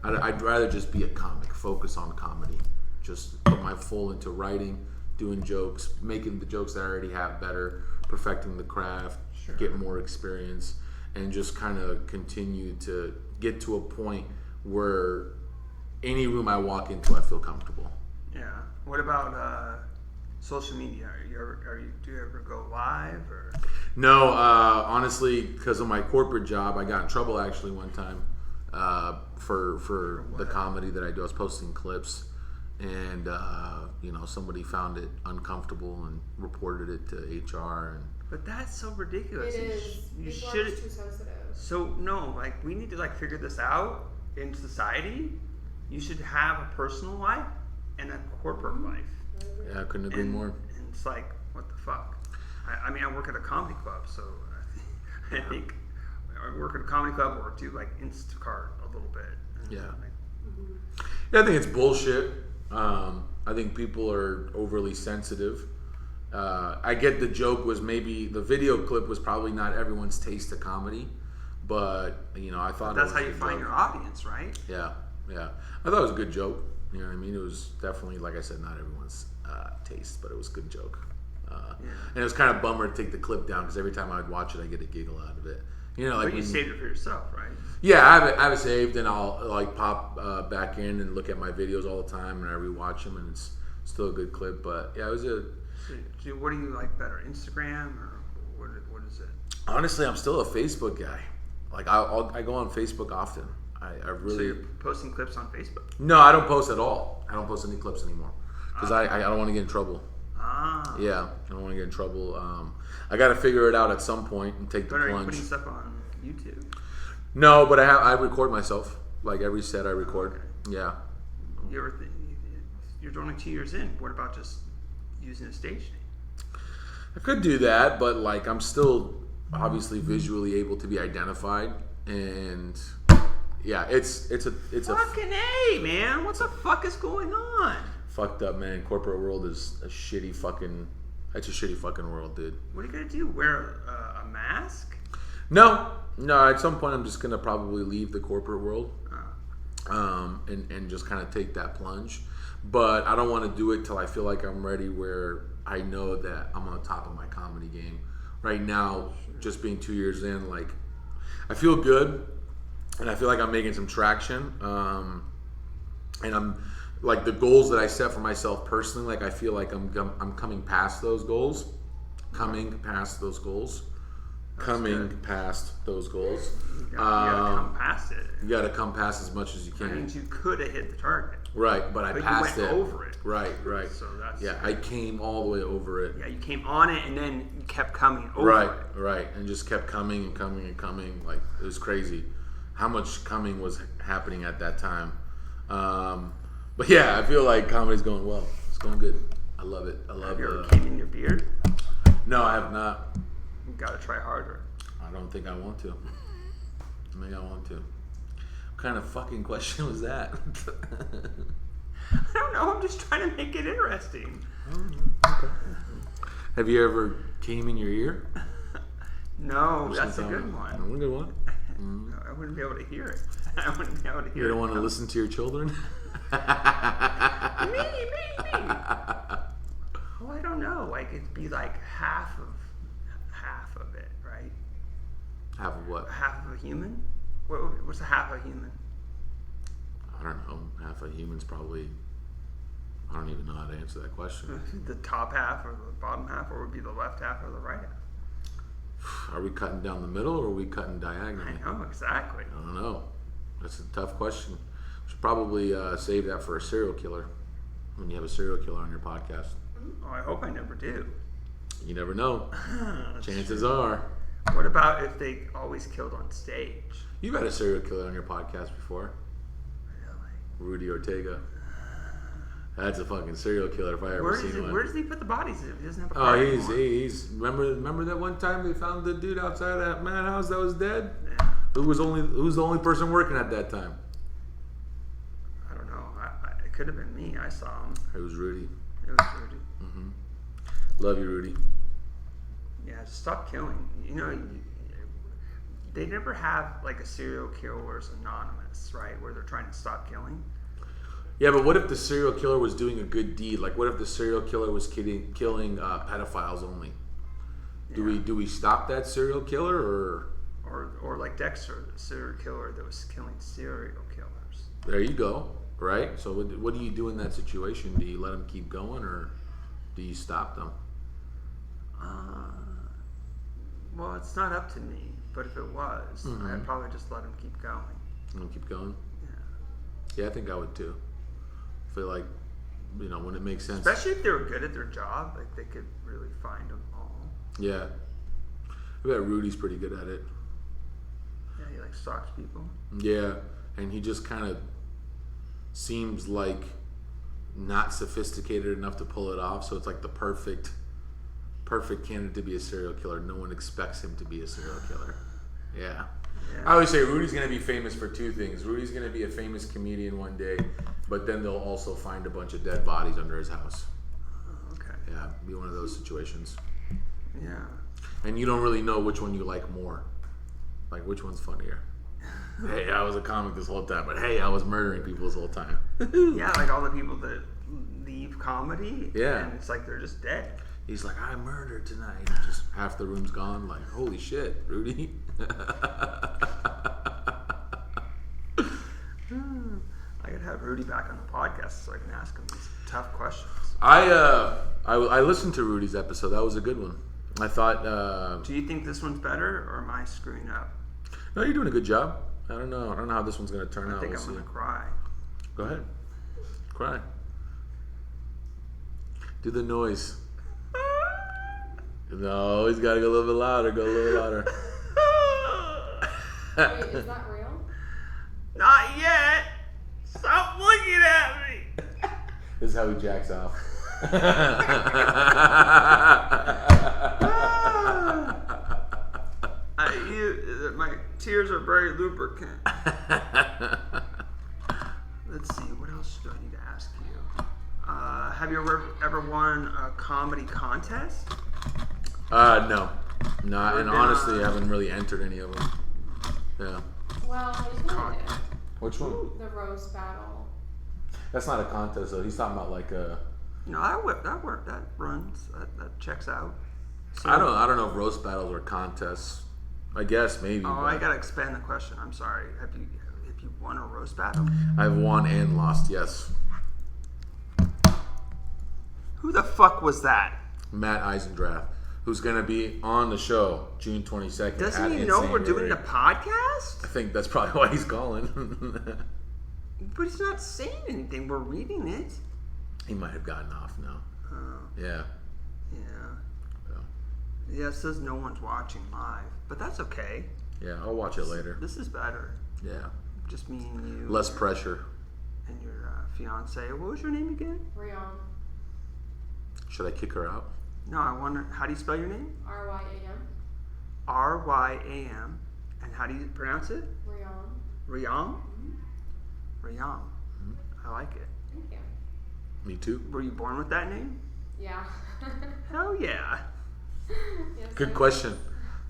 I'd rather just be a comic, focus on comedy, just put my full into writing, doing jokes, making the jokes that I already have better, perfecting the craft, Sure. get more experience, and just kind of continue to get to a point where any room I walk into, I feel comfortable. Yeah. What about social media? Do you ever go live or? No, honestly, because of my corporate job, I got in trouble actually one time for the comedy that I do. I was posting clips, and somebody found it uncomfortable and reported it to HR. And But that's so ridiculous. It is. You People should. are just too sensitive. So no, like we need to like figure this out in society. You should have a personal life and a corporate life. yeah, I couldn't agree more. And it's like, what the fuck? I mean, I work at a comedy club, so I think I work at a comedy club or do like Instacart a little bit. Yeah. Like, Yeah, I think it's bullshit. I think people are overly sensitive. I get the joke was maybe the video clip was probably not everyone's taste of comedy, but I thought that's it was how a you good find joke. your audience, right? Yeah. I thought it was a good joke. You know what I mean? It was definitely, like I said, not everyone's taste, but it was a good joke. And it was kind of a bummer to take the clip down because every time I would watch it, I get a giggle out of it. Like But you saved it for yourself, right? yeah, I have it saved, and I'll like pop back in and look at my videos all the time, and I rewatch them, and it's still a good clip. But yeah, it was a. So, what do you like better, Instagram or what is it? Honestly, I'm still a Facebook guy. Like I go on Facebook often. I So really you're posting clips on Facebook? no, I don't post at all. I don't post any clips anymore because I don't want to get in trouble. Ah. Yeah, I don't want to get in trouble. I got to figure it out at some point and take the But are you plunge. putting stuff on YouTube? No, but I record myself. Like every set I record. Yeah. You ever you're only 2 years in. What about just using a stage name? I could do that, but like I'm still obviously visually able to be identified, and yeah, it's a Fucking A, man. What the fuck is going on? fucked up, man. Corporate world is a shitty fucking world, dude. What are you gonna do? Wear a mask? No. At some point, I'm just gonna probably leave the corporate world, and just kind of take that plunge. But I don't want to do it till I feel like I'm ready, where I know that I'm on top of my comedy game. Right now, just being 2 years in, like I feel good, and I feel like I'm making some traction. And I'm like the goals that I set for myself personally. Like I feel like I'm coming past those goals. Coming past those goals. You gotta come past it. You got to come past as much as you That can. means you could have hit the target. Right, but I passed you it. went over it. Right. So that's Yeah, I came all the way over it. Yeah, you came on it and then you kept coming over it. Right, and just kept coming. Like it was crazy, how much coming was happening at that time. But yeah, I feel like comedy's going well. It's going good. I love it. I love Have you ever it. came in your beard? No, I have not. You gotta try harder. I don't think I want to. Maybe I want to. kind of fucking question was that? I don't know. I'm just trying to make it interesting. Okay. Have you ever came in your ear? No, Or that's a something? good one. A good one. No, I wouldn't be able to hear it. I wouldn't be able to hear You don't it. want to listen to your children? Me. Well, I don't know. Like it'd be like half of it, right? Half of what? Half of a human. What's a half a human? I don't know. Half a human's probably. I don't even know how to answer that question. The top half or the bottom half, or would it be the left half or the right half? Are we cutting down the middle or are we cutting I diagonally? know exactly. I don't know. That's a tough question. We should probably save that for a serial killer when you have a serial killer on your podcast. Oh, I hope I never do. You never know. That's Chances true. are. What about if they always killed on stage? You've had a serial killer on your podcast before. Really? Rudy Ortega. That's a fucking serial killer if I ever seen one. Where does he put the bodies if he doesn't have a Oh, car he's anymore? remember that one time they found the dude outside that Madhouse that was dead? Yeah. Who was the only person working at that time? I don't know. It could have been me. I saw him. It was Rudy. It was Rudy. Love you, Rudy. Yeah, just stop killing. You know, they never have like a serial killers anonymous, right? Where they're trying to stop killing. Yeah, but what if the serial killer was doing a good deed? Like, what if the serial killer was killing pedophiles only? Do we stop that serial killer or like Dexter, the serial killer that was killing serial killers? There you go, right? So what do you do in that situation? Do you let them keep going or do you stop them? Well, it's not up to me, but if it was, I'd probably just let him keep going. Let them keep going? Yeah. Yeah, I think I would too. I feel like, when it makes sense. Especially if they were good at their job, like they could really find them all. Yeah. I bet Rudy's pretty good at it. Yeah, he like stalks people. Yeah, and he just kind of seems like not sophisticated enough to pull it off, so it's like the perfect candidate to be a serial killer. No one expects him to be a serial killer. Yeah. I always say Rudy's going to be famous for two things. Rudy's going to be a famous comedian one day, but then they'll also find a bunch of dead bodies under his house. Okay. Yeah, be one of those situations. Yeah. And you don't really know which one you like more. Like, which one's funnier? Hey, I was a comic this whole time, but hey, I was murdering people this whole time. Yeah, like all the people that leave comedy. Yeah. And it's like they're just dead. He's like, I murdered tonight. Just half the room's gone. Like, holy shit, Rudy. I could have Rudy back on the podcast so I can ask him these tough questions. I listened to Rudy's episode. That was a good one. I thought. Do you think this one's better, or am I screwing up? No, you're doing a good job. I don't know how this one's gonna turn I out. think We'll I'm see. gonna cry. Go ahead, cry. Do the noise. No, he's gotta go a little bit louder. Go a little louder. Wait, is that real? Not yet. Stop looking at me. This is how he jacks off. My tears are very lubricant. Let's see, what else do I need to ask you? Have you ever won a comedy contest? No. And been honestly, on- I haven't really entered any of them. Yeah. Well, he's gonna do Which one? the roast battle. That's not a contest though. He's talking about like a. No, that runs. That checks out. So, I don't know if roast battles are contests. I guess maybe. Oh, but I gotta expand the question. I'm sorry. Have you won a roast battle? I've won and lost. Yes. Who the fuck was that? Matt Eisendrath, who's gonna be on the show June 22nd. Doesn't at he know Insane we're doing a Rate. podcast? I think that's probably why he's calling. But he's not saying anything. We're reading it. He might have gotten off now. Oh, Yeah. yeah. So, Yeah, it says no one's watching live, but that's okay. yeah, I'll watch it later. This is better. Yeah. Just me and you. Less pressure. And your fiance. What was your name again? Rion. Should I kick her out? No, I wonder. How do you spell your name? R-Y-A-M. R-Y-A-M. And how do you pronounce it? Rion. Riyam? Riyam. I like it. Thank you. Me too. Were you born with that name? Yeah. Hell yeah. Yes, Good question.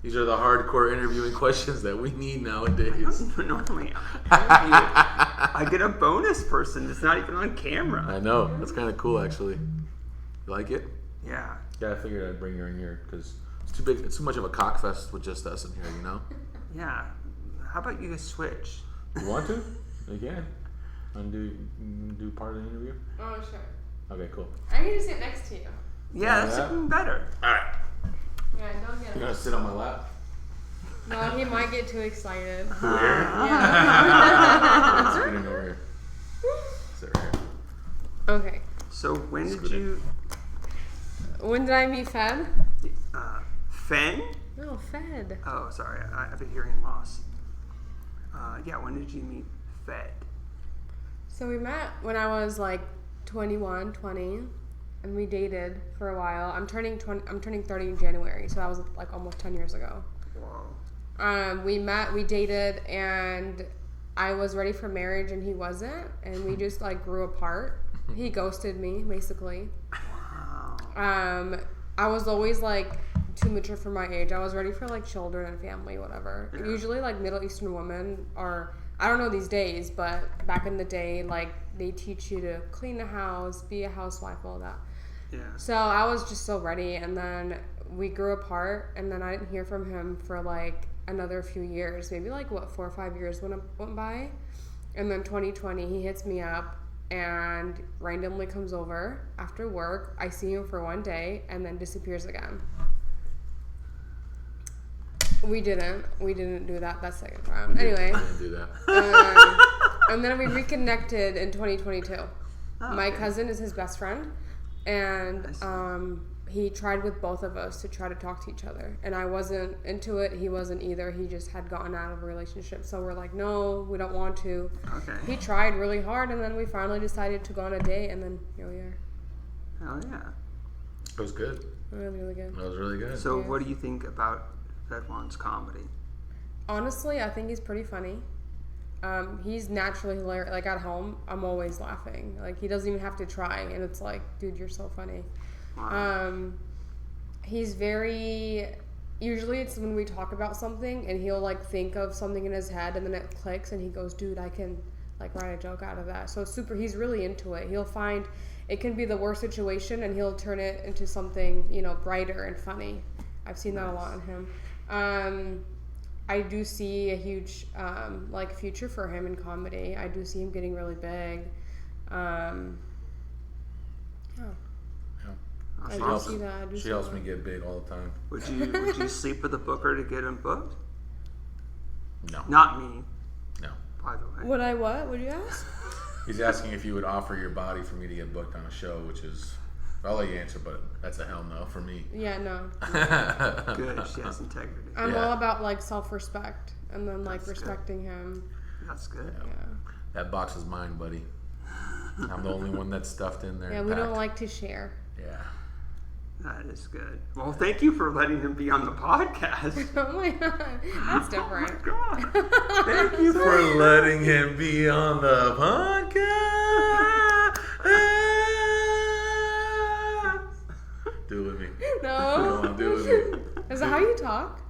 These are the hardcore interviewing questions that we need nowadays. Normally, I get a bonus person that's not even on camera. I know. That's kind of cool, actually. You like it? Yeah. Yeah, I figured I'd bring her in here because it's too big. It's too much of a cockfest with just us in here, you know? Yeah. How about you guys switch? You want to? You can. Want to do part of the interview? Oh, sure. Okay, cool. I can just sit next to you. Yeah, that's that? even better. All right. Yeah, don't get You're it. going to sit on my lap? No, he might get too excited. Who, Aaron? Yeah. Sitting over here. Sit right here. Okay. So when did Scoot it. you... When did I meet Fed? Fen? No, Fed. Oh, sorry. I've been hearing loss. Yeah, when did you meet Fed? So we met when I was like 21, 20, and we dated for a while. I'm turning 30 in January, so that was like almost 10 years ago. Whoa. We met, we dated, and I was ready for marriage and he wasn't, and we just like grew apart. He ghosted me, basically. Wow. I was always like too mature for my age. I was ready for like children and family, whatever. Yeah. Usually like Middle Eastern women are, I don't know these days, but back in the day, like they teach you to clean the house, be a housewife, all that. Yeah. So I was just so ready, and then we grew apart, and then I didn't hear from him for like another few years, maybe like 4 or 5 years went by, and then 2020 he hits me up and randomly comes over after work. I see him for one day and then disappears again. We didn't do that second time. Anyway, I didn't do that. and then we reconnected in 2022. My okay. cousin is his best friend, and I see. he tried with both of us to try to talk to each other, and I wasn't into it. He wasn't either. He just had gotten out of a relationship, so we're like, no, we don't want to. Okay. He tried really hard, and then we finally decided to go on a date, and then here we are. Hell yeah. It was good. It was really good. That was really good. So Yeah. what do you think about Fedwon's comedy? Honestly, I think he's pretty funny. He's naturally hilarious. Like at home, I'm always laughing. Like he doesn't even have to try, and it's like, dude, you're so funny. Wow. He's very. Usually, it's when we talk about something, and he'll like think of something in his head, and then it clicks, and he goes, "Dude, I can like write a joke out of that." So it's super. He's really into it. He'll find it can be the worst situation, and he'll turn it into something brighter and funny. I've seen that a lot in him. I do see a huge like future for him in comedy. I do see him getting really big. Yeah. I do see that. I do She see helps that. me get big all the time. Would you sleep with a booker to get him booked? No. Not me, No. by the way. Would I what? Would you ask? He's asking if you would offer your body for me to get booked on a show, which is, I'll let you answer, but that's a hell no for me. Yeah, no. Good. She has integrity. I'm Yeah. all about like self-respect and then like That's good. respecting him. That's good. Yeah. That box is mine, buddy. I'm the only one that's stuffed in there. Yeah, and we don't packed. like to share. Yeah. That is good. Well, thank you for letting him be on the podcast. Oh my god, that's different. Oh my God. Thank you For letting him be on the podcast. Do it with me. No. Come on, do it with me. Is that how you talk?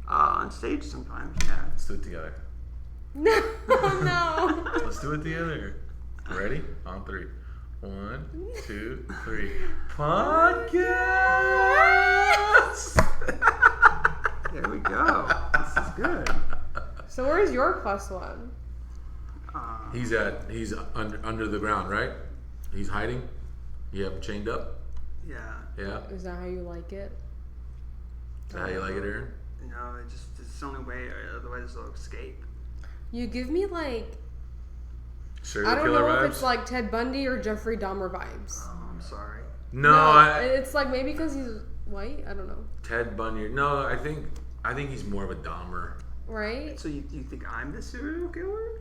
On stage sometimes, yeah. Let's do it together. No, no. Let's do it together. Ready? On 3. 1, 2, 3. Podcast. There we go. This is good. So where's your +1? He's under the ground, right? He's hiding. You have him chained up. Yeah. Yeah. Is that how you like it? Is that how you like it, Aaron? You know, it's the only way, otherwise they'll escape. You give me like Serial I don't killer know vibes? if it's like Ted Bundy or Jeffrey Dahmer vibes. Oh, I'm sorry. No, it's like maybe because he's white. I don't know. Ted Bundy. No, I think he's more of a Dahmer. Right? So you think I'm the serial killer?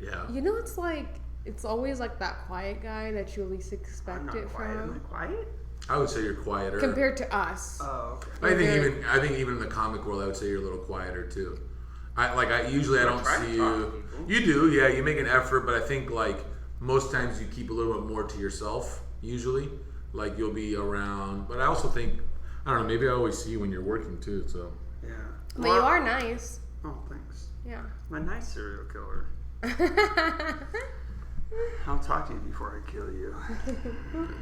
Yeah. You know, it's like it's always like that quiet guy that you at least I'm expect not it quiet. Am I from, quiet? I would say you're quieter. compared to us. Oh, okay. I think You're even in the comic world, I would say you're a little quieter too. I usually I don't try to see talk to you. people. You do, yeah. You make an effort, but I think like most times you keep a little bit more to yourself. Usually, like you'll be around. But I also think I don't know. Maybe I always see you when you're working too. So Yeah. But you are nice. Oh, thanks. Yeah. I'm a nice serial killer. I'll talk to you before I kill you.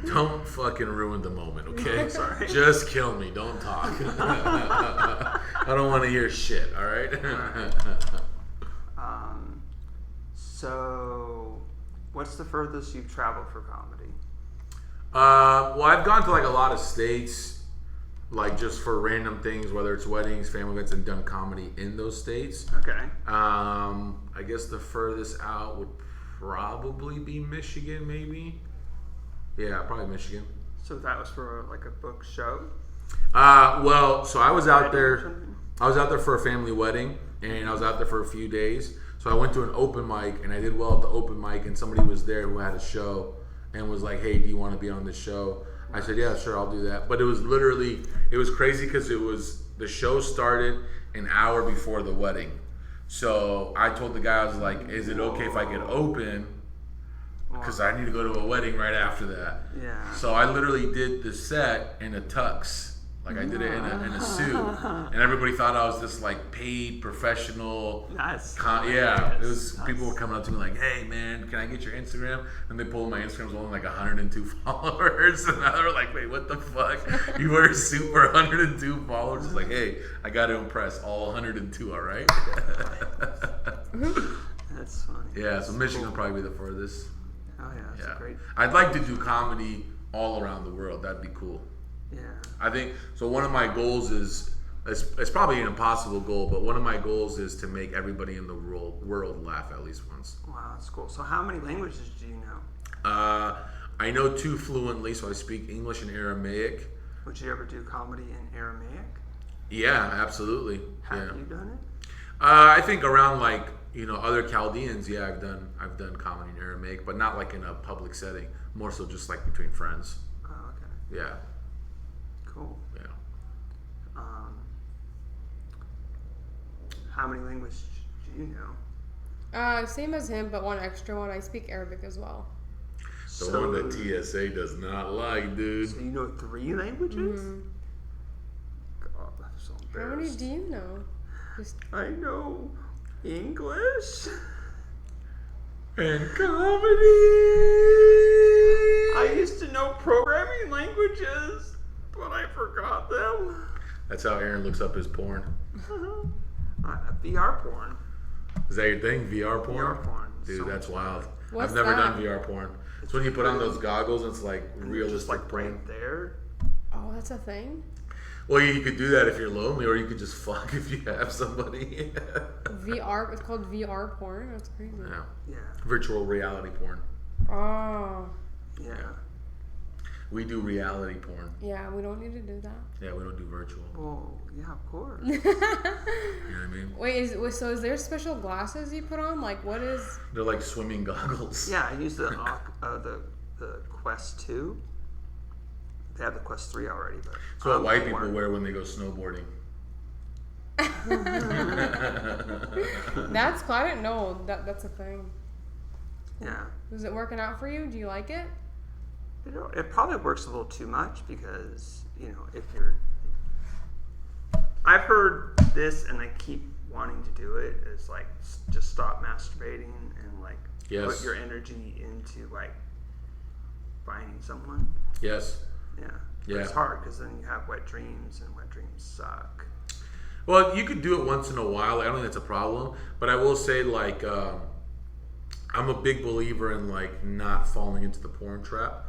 don't fucking ruin the moment, okay? Sorry. Just kill me. Don't talk. I don't want to hear shit. All right. So, what's the furthest you've traveled for comedy? Well, I've gone to like a lot of states, like just for random things, whether it's weddings, family events, and done comedy in those states. Okay. I guess the furthest out would probably be Michigan, maybe. Yeah, probably Michigan. So that was for like a book show? Well, so I was out Wedding or there. something? I was out there for a family wedding, and I was out there for a few days. So I went to an open mic, and I did well at the open mic, and somebody was there who had a show and was like, "Hey, do you want to be on the show?" I said, "Yeah, sure, I'll do that." But it was crazy because the show started an hour before the wedding. So I told the guy, I was like, "Is it okay if I get open? Because I need to go to a wedding right after that." Yeah. So I literally did the set in a tux. Like I did it in a suit, and everybody thought I was this like paid professional. Nice. Yeah, it was. People were coming up to me like, "Hey man, can I get your Instagram?" And they pulled my Instagram, was only like 102 followers, and they were like, "Wait, what the fuck? You wear a suit for 102 followers?" It's like, "Hey, I got to impress all 102, all right?" That's funny. Yeah, so That's Michigan cool. will probably be the furthest. Oh yeah, that's Yeah, great. I'd like to do comedy all around the world. That'd be cool. Yeah. I think so. One of my goals is it's probably an impossible goal, but one of my goals is to make everybody in the world laugh at least once. Wow, that's cool. So how many languages do you know? I know 2 fluently, so I speak English and Aramaic. Would you ever do comedy in Aramaic? Yeah, absolutely. Have Yeah. you done it? I think around like other Chaldeans. Yeah, I've done comedy in Aramaic, but not like in a public setting. More so just like between friends. Oh, okay. Yeah, Cool. yeah. How many languages do you know? Same as him, but one extra one. I speak Arabic as well. The one that TSA does not like, dude. So you know 3 languages? Mhm. God, I'm so How many embarrassed. do you know? Just I know English. And comedy. I used to know programming languages, but I forgot them. That's how Aaron looks up his porn. VR porn. Is that your thing? VR porn? VR porn. Dude, So that's much wild. What's I've never that? done VR porn. It's when you put on those goggles and it's like And they're realistic just like porn. right there. oh, that's a thing. Well, you could do that if you're lonely, or you could just fuck if you have somebody. VR. It's called VR porn. That's crazy. Yeah. Yeah. Virtual reality porn. Oh, Yeah. We do reality porn. yeah. We don't need to do that. Yeah, we don't do virtual. Well, yeah, of course. You know what I mean? Wait, so is there special glasses you put on? Like, what is? They're like swimming goggles. Yeah, I use the Quest 2. They have the Quest 3 already, but It's what white people porn. wear when they go snowboarding. That's cool. I didn't know that's a thing. Yeah. Is it working out for you? Do you like it? It probably works a little too much because, if you're... I've heard this and I keep wanting to do it. It's like, just stop masturbating and like Yes. put your energy into like finding someone. Yes. Yeah. Yeah. But it's hard because then you have wet dreams and wet dreams suck. Well, you could do it once in a while. I don't think that's a problem. But I will say, like, I'm a big believer in like not falling into the porn trap,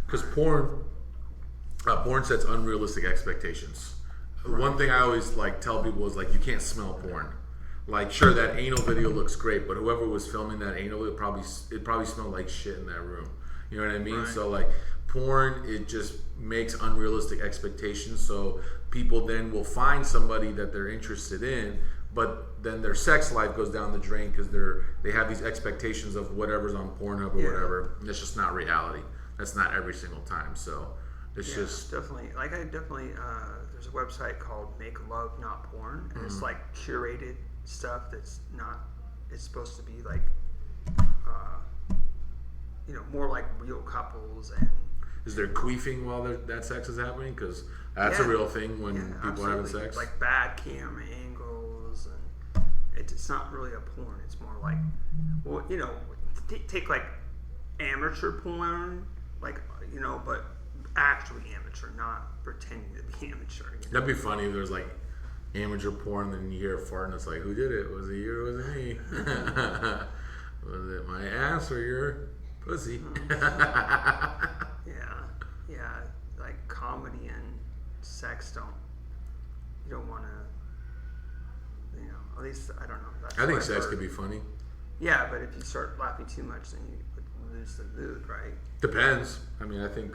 because porn sets unrealistic expectations. Right. One thing I always like tell people is like, you can't smell porn. Like, sure, that anal video looks great, but whoever was filming that anal, it probably smelled like shit in that room. You know what I mean? Right. So like, porn, it just makes unrealistic expectations. So people then will find somebody that they're interested in, but then their sex life goes down the drain because they have these expectations of whatever's on Pornhub or Yeah. whatever. And it's just not reality. That's not every single time. So it's just definitely there's a website called Make Love Not Porn, and it's like curated stuff that's not. It's supposed to be like, more like real couples and. Is there queefing while that sex is happening? Because that's a real thing when people are having sex. Like bad camera angles, and it's not really a porn. It's more like, well, take like amateur porn, like but actually amateur, not pretending to be amateur. That'd be funny if there's like amateur porn, and then you hear a fart, and it's like, who did it? Was it you or was it me? Was it my ass or your pussy? Yeah, like comedy and sex you don't want to, at least, I don't know. That's I think what I've sex heard. could be funny. Yeah, but if you start laughing too much, then you would lose the mood, right? Depends. I mean, I think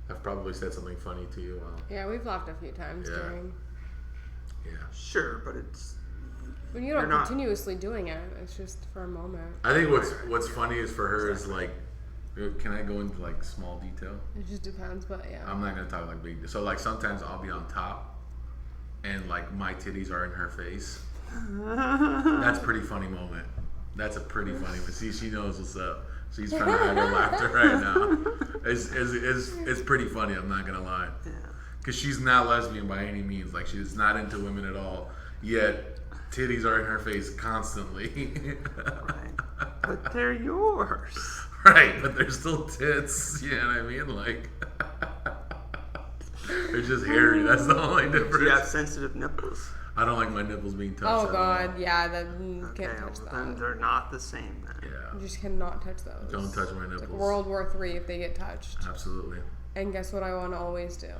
I've probably said something funny to you. Yeah, we've laughed a few times during. Yeah. Sure, but it's... When you're not continuously doing it, it's just for a moment. I think what's funny is for her is like, can I go into like small detail? It just depends, but yeah. I'm not gonna talk like big. So like sometimes I'll be on top, and like my titties are in her face. That's a pretty funny moment. That's a pretty funny one. See, she knows what's up. She's trying to hide her laughter right now. It's pretty funny. I'm not gonna lie. Yeah. Because she's not lesbian by any means. Like she's not into women at all. Yet titties are in her face constantly. Right. But they're yours. Right, but they're still tits. You know what I mean? Like they're just hairy. That's the only difference. Do you have sensitive nipples? I don't like my nipples being touched. Oh at God, all. yeah, you can't touch that. Then they're not the same then. Yeah. You just cannot touch those. Don't touch my nipples. It's like World War III if they get touched. Absolutely. And guess what I want to always do?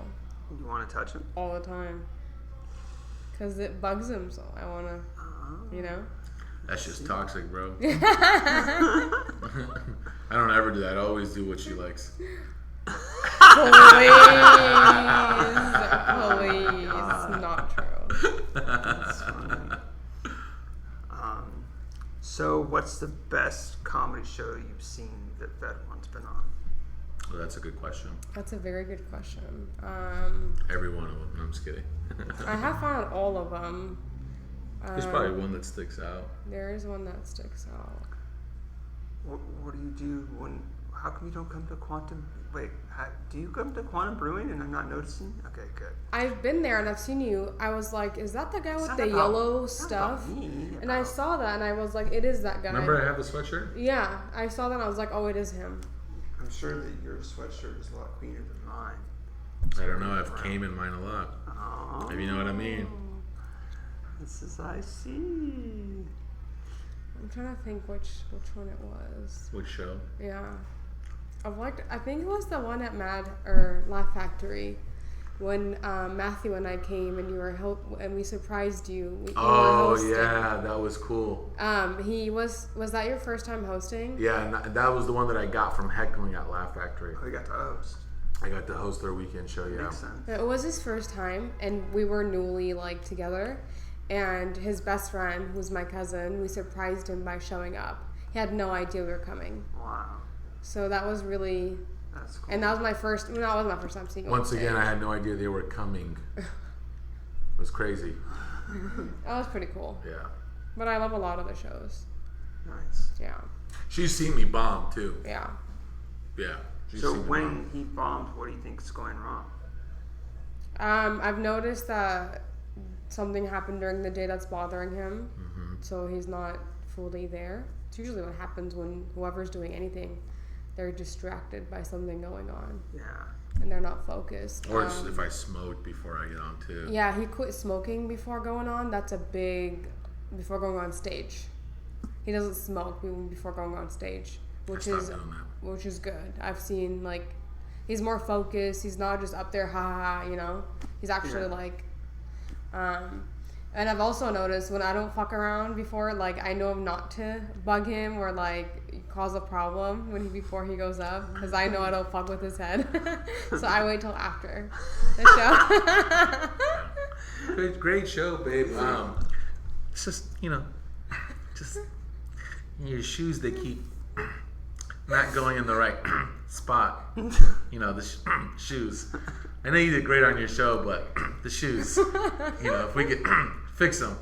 You want to touch them? All the time. Because it bugs them, so I want to, That's just toxic, bro. I don't ever do that. I always do what she likes. Please, not true. That's funny. So what's the best comedy show you've seen that Fedwon's been on? Well, that's a good question. That's a very good question. Every one of them. No, I'm just kidding. I have found all of them. There's probably one that sticks out. There is one that sticks out. What do you do how come you don't come to Quantum? Wait, do you come to Quantum Brewing and I'm not noticing? Okay, good. I've been there and I've seen you. I was like, is that the guy with not the about- yellow it's not stuff? about me, And I saw that and I was like, it is that guy. Remember I have the sweatshirt? Yeah, I saw that and I was like, oh, it is him. I'm sure that your sweatshirt is a lot cleaner than mine. I don't know. I've came in mine a lot. Oh, If you know what I mean. this is I see. I'm trying to think which one it was. Which show? Yeah. I think it was the one at Laugh Factory when Matthew and I came and and we surprised you. You were hosting. Yeah, that was cool. Was that your first time hosting? Yeah, and that was the one that I got from heckling at Laugh Factory. Oh, you got to host. I got to host their weekend show, yeah. Makes sense. It was his first time, and we were newly together. And his best friend, who's my cousin, we surprised him by showing up. He had no idea we were coming. Wow. So that was really, That's cool. and that was my first. That wasn't my first time seeing him. Once again, I had no idea they were coming. It was crazy. That was pretty cool. Yeah. But I love a lot of the shows. Nice. Yeah. She's seen me bomb, too. Yeah. Yeah. She's So seen me when bomb. he bombed, what do you think is going wrong? I've noticed that something happened during the day that's bothering him. Mm-hmm. So he's not fully there. It's usually what happens when whoever's doing anything, they're distracted by something going on. Yeah. And they're not focused. Or it's if I smoked before I get on, too. Yeah, he quit smoking before going on. That's a big... Before going on stage. He doesn't smoke before going on stage. Which I stopped doing that. Which is good. I've seen, he's more focused. He's not just up there, ha, He's actually, and I've also noticed when I don't fuck around before, I know not to bug him or, cause a problem before he goes up. Because I know I don't fuck with his head. So I wait till after the show. Great show, babe. It's just, just your shoes, they keep not going in the right spot. The shoes. I know you did great on your show, but the shoes, if we could fix them.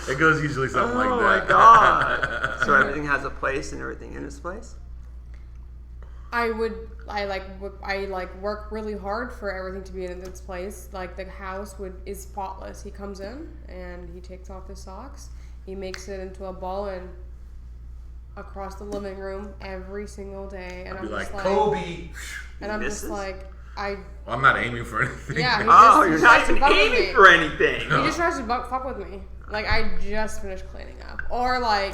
It goes usually something like Oh that. my god! So everything has a place and everything in its place. I work really hard for everything to be in its place. Like the house is spotless. He comes in and he takes off his socks. He makes it into a ball and across the living room every single day. And I'd be I'm like, just like, Kobe. and I'm Misses? just like, I'm not aiming for anything. Yeah, he Oh, just- you're he not tries to even fuck with aiming me. for anything. He just tries to fuck with me. Like, I just finished cleaning up. Or, like,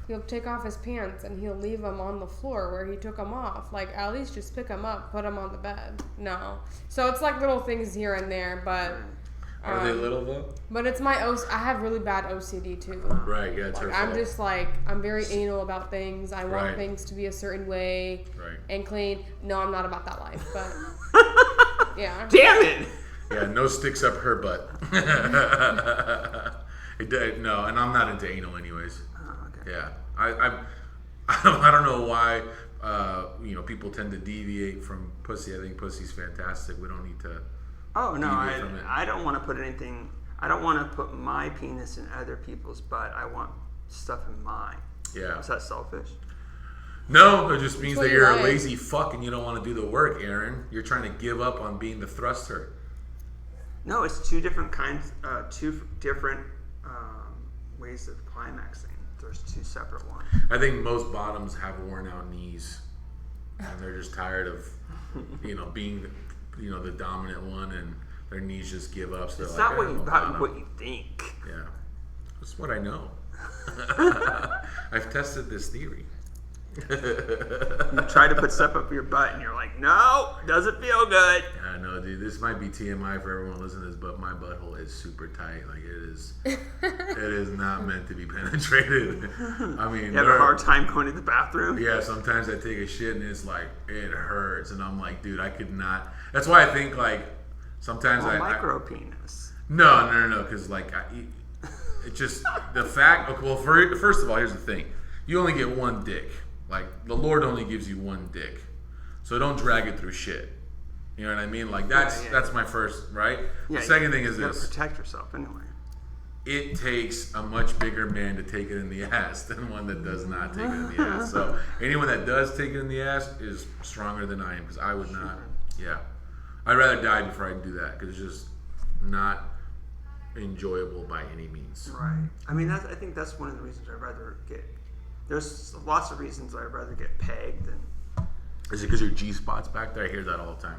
he'll take off his pants and he'll leave them on the floor where he took them off. Like, at least just pick them up, put them on the bed. No. So it's like little things here and there, but... Are they little though? But it's my I have really bad OCD too. Right, yeah, it's her Like, I'm fault. just like, I'm very anal about things. I want Right. things to be a certain way Right. and clean. No, I'm not about that life, but... Yeah. Damn it! Yeah, no sticks up her butt. No, and I'm not into anal anyways. Oh, okay. Yeah, I don't know why people tend to deviate from pussy. I think pussy's fantastic. We don't need to. Oh no, deviate from it. I don't want to put anything. I don't want to put my penis in other people's butt. I want stuff in mine. Yeah. Is that selfish? No, it just means what that you you're like. a lazy fuck and you don't want to do the work, Aaron. You're trying to give up on being the thruster. No, it's two different kinds. Two different ways of climaxing. There's two separate ones. I think most bottoms have worn out knees, and they're just tired of, being, the dominant one, and their knees just give up. So It's they're not like, what "I'm you a got, bottom." what you think. Yeah, that's what I know. I've tested this theory. You try to put stuff up your butt, and you're like, no, doesn't feel good. I know, dude. This might be TMI for everyone listening to this, but my butthole is super tight. Like it is. It is not meant to be penetrated. I mean, You have a hard time going to the bathroom. Yeah, sometimes I take a shit and it's like it hurts, and I'm like, dude, I could not. That's why I think like sometimes Well, I micro penis. no, because like it's just the fact. Okay, well, first of all, here's the thing: you only get one dick. Like the Lord only gives you one dick, so don't drag it through shit. You know what I mean? Like that's my first right. Yeah, The second thing is you gotta this: protect yourself anyway. it takes a much bigger man to take it in the ass than one that does not take it in the ass. So anyone that does take it in the ass is stronger than I am, because I would not. Yeah, I'd rather die before I do that, because it's just not enjoyable by any means. Right. I mean, I think that's one of the reasons I'd rather get. There's lots of reasons I'd rather get pegged than. Is it because your G spot's back there? I hear that all the time.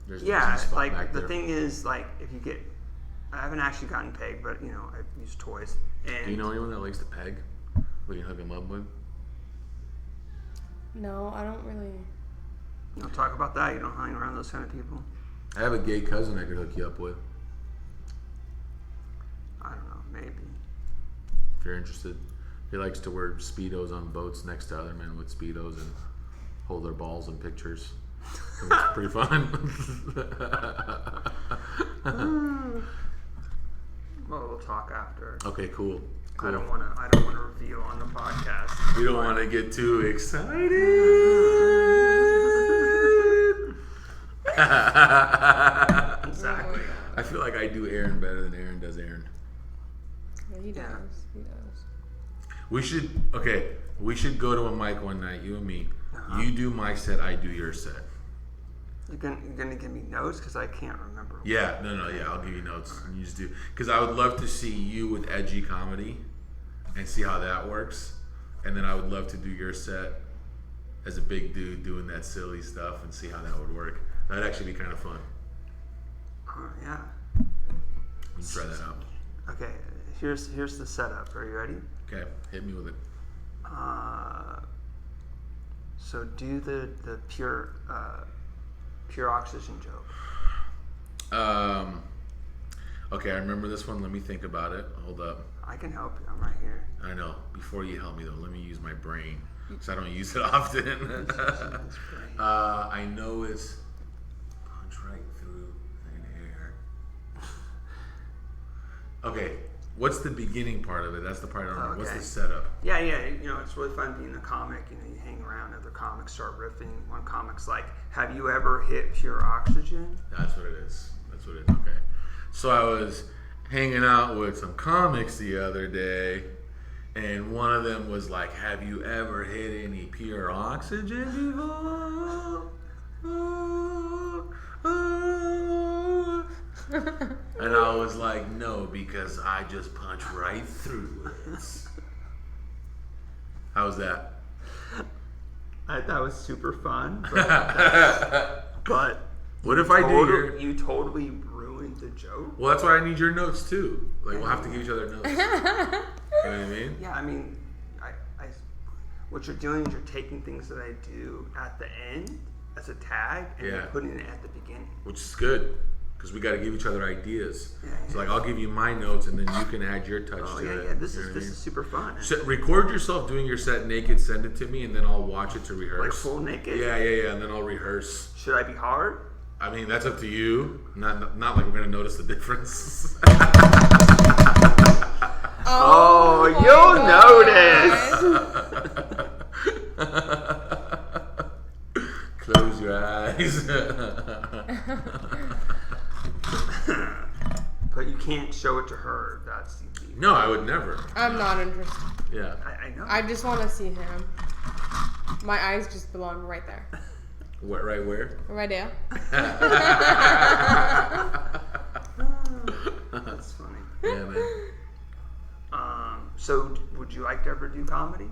There's Yeah, a G-spot like back the there. thing is, like if you get, I haven't actually gotten pegged, but I've used toys. And Do you know anyone that likes to peg? We can hook him up with. No, I don't really. you don't talk about that. You don't hang around those kind of people. I have a gay cousin I could hook you up with I don't know. Maybe. if you're interested. He likes to wear Speedos on boats next to other men with Speedos and hold their balls in pictures. It's pretty fun. Well, we'll talk after. Okay, cool. I don't want to reveal on the podcast. We don't want to get too excited. Exactly. I feel like I do Aaron better than Aaron does Aaron. Yeah, he does. Yeah. He does. We should go to a mic one night, you and me. You do my set, I do your set. You're gonna give me notes because I can't remember. Yeah, no, I'll give you notes. And you just do, because I would love to see you with edgy comedy and see how that works. And then I would love to do your set as a big dude doing that silly stuff and see how that would work. That'd actually be kind of fun. Yeah. We can try that out. Okay. Here's the setup. Are you ready? Okay, hit me with it. So do the pure oxygen joke. Okay, I remember this one. Let me think about it. Hold up. I can help you. I'm right here. I know. Before you help me though, let me use my brain, because I don't use it often. I know it's punch right through thin air. Okay, what's the beginning part of it? That's the part I don't know. What's Okay. the setup? Yeah. It's really fun being a comic. You hang around, other comics start riffing. One comic's like, "Have you ever hit pure oxygen?" That's what it is. Okay. So I was hanging out with some comics the other day, and one of them was like, "Have you ever hit any pure oxygen before?" And I was like, "No, because I just punch right through it." How's that? That was super fun. But What if I do your... You totally ruined the joke. Well, that's why I need your notes too. Like, we'll have to give each other notes. You know what I mean? Yeah, I mean, what you're doing is you're taking things that I do at the end as a tag and you're putting it at the beginning. Which is good, because we got to give each other ideas. Yeah. So, like, I'll give you my notes, and then you can add your touch to it. Yeah. This You know what I mean? is super fun. So record yourself doing your set naked, send it to me, and then I'll watch it to rehearse. Like full naked? Yeah, and then I'll rehearse. Should I be hard? I mean, that's up to you. Not like we're gonna notice the difference. Oh, you'll notice. Close your eyes. But you can't show it to her. That's the key. No, I would never. I'm not interested. Yeah. I know. I just want to see him. My eyes just belong right there. What? Right where? Right there. That's funny. Yeah, man. So would you like to ever do comedy?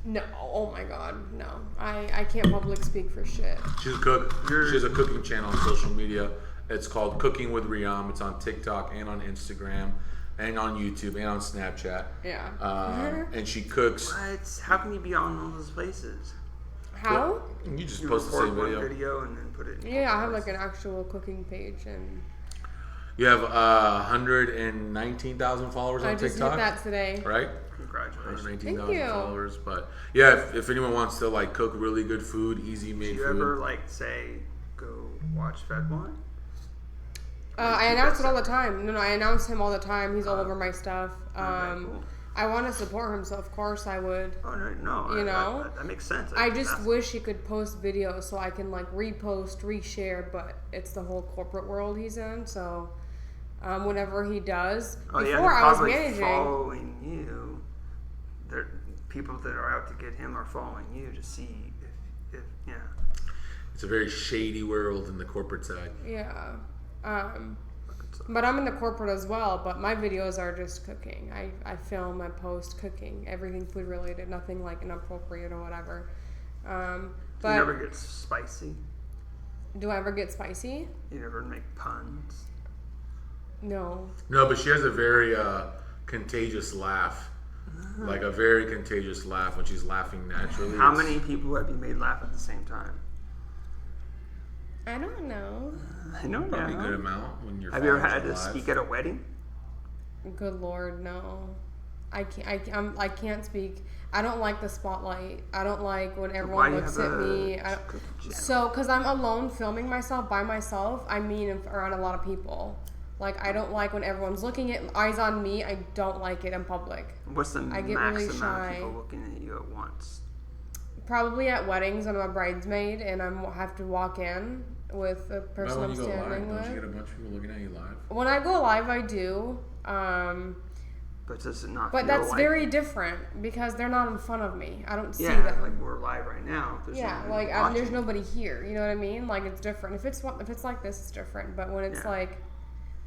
No. Oh my God. No. I can't public speak for shit. She's a cook. She has a cooking channel on social media. It's called Cooking with Riam. It's on TikTok and on Instagram and on YouTube and on Snapchat. Yeah. And she cooks. What? How can you be on all those places? How? You just You post the record same one video. video and then put it in Yeah, I have like an actual cooking page, and You have 119,000 followers on I just TikTok. hit that today. Right? Congratulations. 119,000 Thank you. followers. But yeah, if anyone wants to like cook really good food, easy Do made you food. ever like say go watch Fedwon? I announce it all the time. No, I announce him all the time. He's all over my stuff. Okay, cool. I want to support him, so of course I would. Oh no, You know? that makes sense. I just wish he could post videos so I can like repost, reshare, but it's the whole corporate world he's in. So whenever he does, they're before I was probably managing, following you. People that are out to get him are following you to see if yeah. It's a very shady world in the corporate side. yeah. But I'm in the corporate as well, but my videos are just cooking. I film, I post cooking, everything food related, nothing like inappropriate or whatever. Do But you ever get spicy? do I ever get spicy? You never make puns? No. No, but she has a very contagious laugh. Like a very contagious laugh when she's laughing naturally. How many people have you made laugh at the same time? I don't know. I know. Probably a good amount when you're. Have you ever had followers to alive. speak at a wedding? Good Lord, no. I can't speak. I don't like the spotlight. I don't like when Why everyone do you looks have at me. So, because I'm alone filming myself by myself, I mean around a lot of people. Like, I don't like when everyone's looking at eyes on me. I don't like it in public. What's the I get max really amount shy. of people looking at you at once? Probably at weddings, I'm a bridesmaid, and I have to walk in with the person When I'm you go live, standing don't you with. get a bunch of people looking at you live? When I go live, I do. But does it not? But feel that's like, very different because they're not in front of me. I don't see yeah, them. like we're live right now. There's Yeah, nobody like watching. there's nobody here. You know what I mean? Like it's different. If it's like this, it's different. But when it's Yeah. like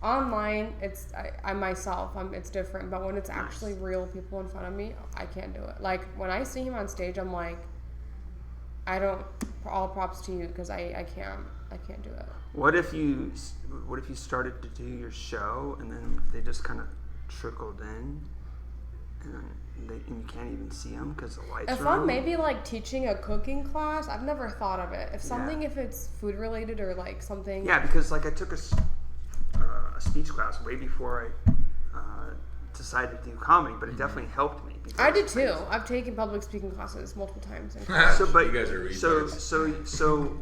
online, it's I'm myself. It's different. But when it's actually real people in front of me, I can't do it. Like when I see him on stage, I'm like, I don't. All props to you because I can't do it. What if you started to do your show and then they just kind of trickled in, and you can't even see them because the lights If are on? I'm maybe like teaching a cooking class, I've never thought of it. If it's food related or like something. Yeah, because like I took a speech class way before I decided to do comedy, but it definitely helped me. Because I did too. I've taken public speaking classes multiple times. But you guys are retards. so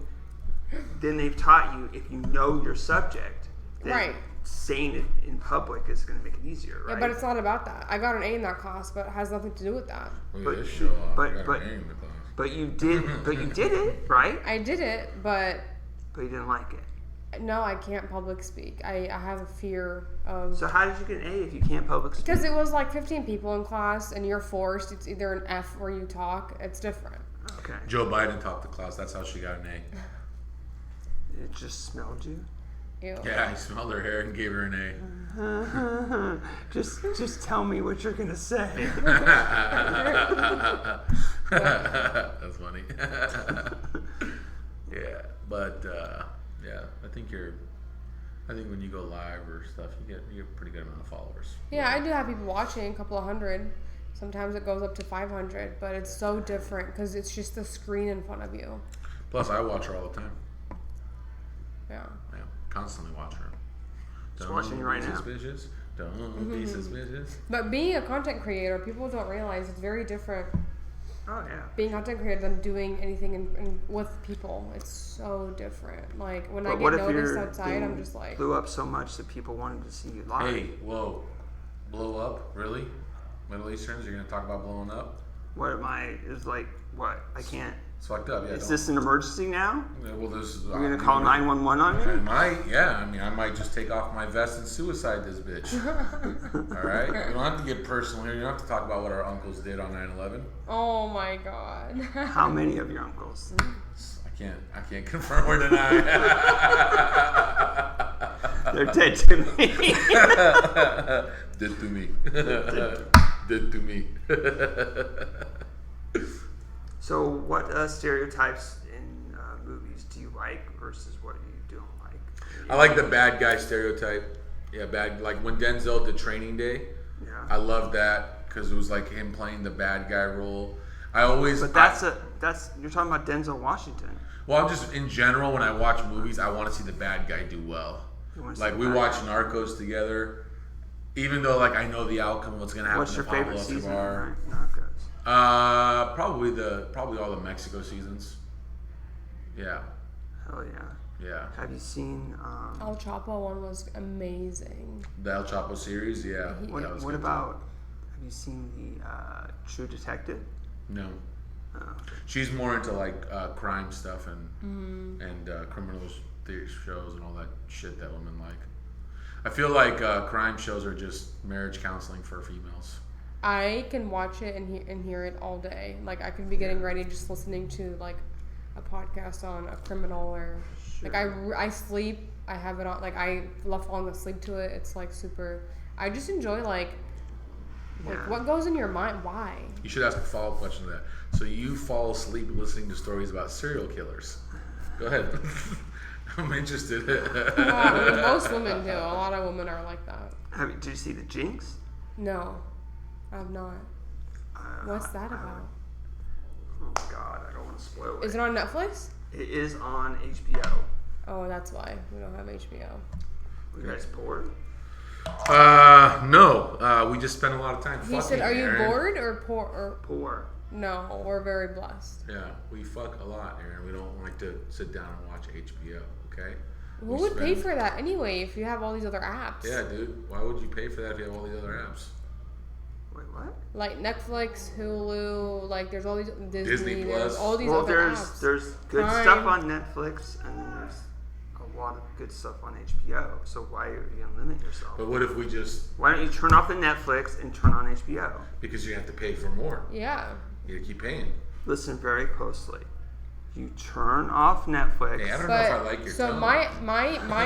then they've taught you if you know your subject, then Right. saying it in public is going to make it easier, right? Yeah, but it's not about that. I got an A in that class, but it has nothing to do with that. Look but- at this show off. but- I got but- a name in the class. But you did it, right? I did it, but But you didn't like it. No, I can't public speak. I have a fear of... So how did you get an A if you can't public speak? Because it was like 15 people in class, and you're forced. It's either an F where you talk. It's different. Okay. Joe Biden taught the class. That's how she got an A. It just smelled you? Ew. Yeah, he smelled her hair and gave her an A. Just tell me what you're going to say. That's funny. Yeah, but yeah, I think when you go live or stuff, you get a pretty good amount of followers. Yeah, I do have people watching, a couple of hundred. Sometimes it goes up to 500, but it's so different because it's just the screen in front of you. Plus, I watch her all the time. Yeah. Yeah, constantly watch her. Just watching you right now. Suspicious. Don't be suspicious. But being a content creator, people don't realize it's very different. Oh, yeah. Being a content creator than doing anything with people. It's so different. Like when I But get what if noticed your outside, I'm thing just like, blew up so much that people wanted to see you live? Hey, whoa, blow up? Really? Middle Easterns, you're gonna talk about blowing up? What am I? Is like what? I can't. It's fucked up. Yeah. Is this an emergency now? Yeah, well, this is. You're gonna call 911 on I me? might, yeah. I mean, I might just take off my vest and suicide this bitch. All right? You don't have to get personal here. You don't have to talk about what our uncles did on 9/11. oh my god. How many of your uncles? I can't confirm or deny. They're dead to me. Did to me. Did to me. So, what stereotypes in movies do you like versus what you don't like? I like the bad guy stereotype. Yeah, bad. Like when Denzel did Training Day. Yeah. I love that because it was like him playing the bad guy role. I always. But that's you're talking about Denzel Washington. Well, I'm just in general when I watch movies, I want to see the bad guy do well. Like we watch Narcos together, even though like I know the outcome of what's gonna happen. What's to your Pablo favorite season? Escobar. Narcos. Probably all the Mexico seasons. Yeah, Hell yeah. yeah. Have you seen? El Chapo one was amazing. The El Chapo series, yeah. What that was what good about? Have you seen the True Detective? too. No, Oh, she's more into like crime stuff and criminal shows and all that shit that women like. I feel like crime shows are just marriage counseling for females. I can watch it and hear it all day. Like I could be getting ready just listening to like a podcast on a criminal or like I sleep. I have it on like I love falling asleep to it. It's like super. I just enjoy like what goes in your mind. Why? You should ask a follow-up question to that. So you fall asleep listening to stories about serial killers. Go ahead. I'm interested. Most women do. A lot of women are like that. Did you see the Jinx? No, I have not. What's that about? Oh God, I don't want to spoil it. Is it on Netflix? It is on HBO. Oh, that's why we don't have HBO. Were you guys bored? No. We just spent a lot of time fucking. He said, "Are you Aaron. bored or poor?" Or Poor. no, we're very blessed. Yeah, we fuck a lot, Aaron. We don't like to sit down and watch HBO. Okay. Who would pay for that anyway if you have all these other apps? Yeah, dude. Why would you pay for that if you have all these other apps? Wait, what? Like Netflix, Hulu, like there's all these Disney Plus. there's all these Well, other apps. there's good Prime. stuff on Netflix, and then there's a lot of good stuff on HBO. So why are you gonna limit yourself? But what if we just Why don't you turn off the Netflix and turn on HBO? because you have to pay for more? Yeah. You gotta keep paying. Listen very closely. You turn off Netflix. Hey, I don't know if I like your so tone. my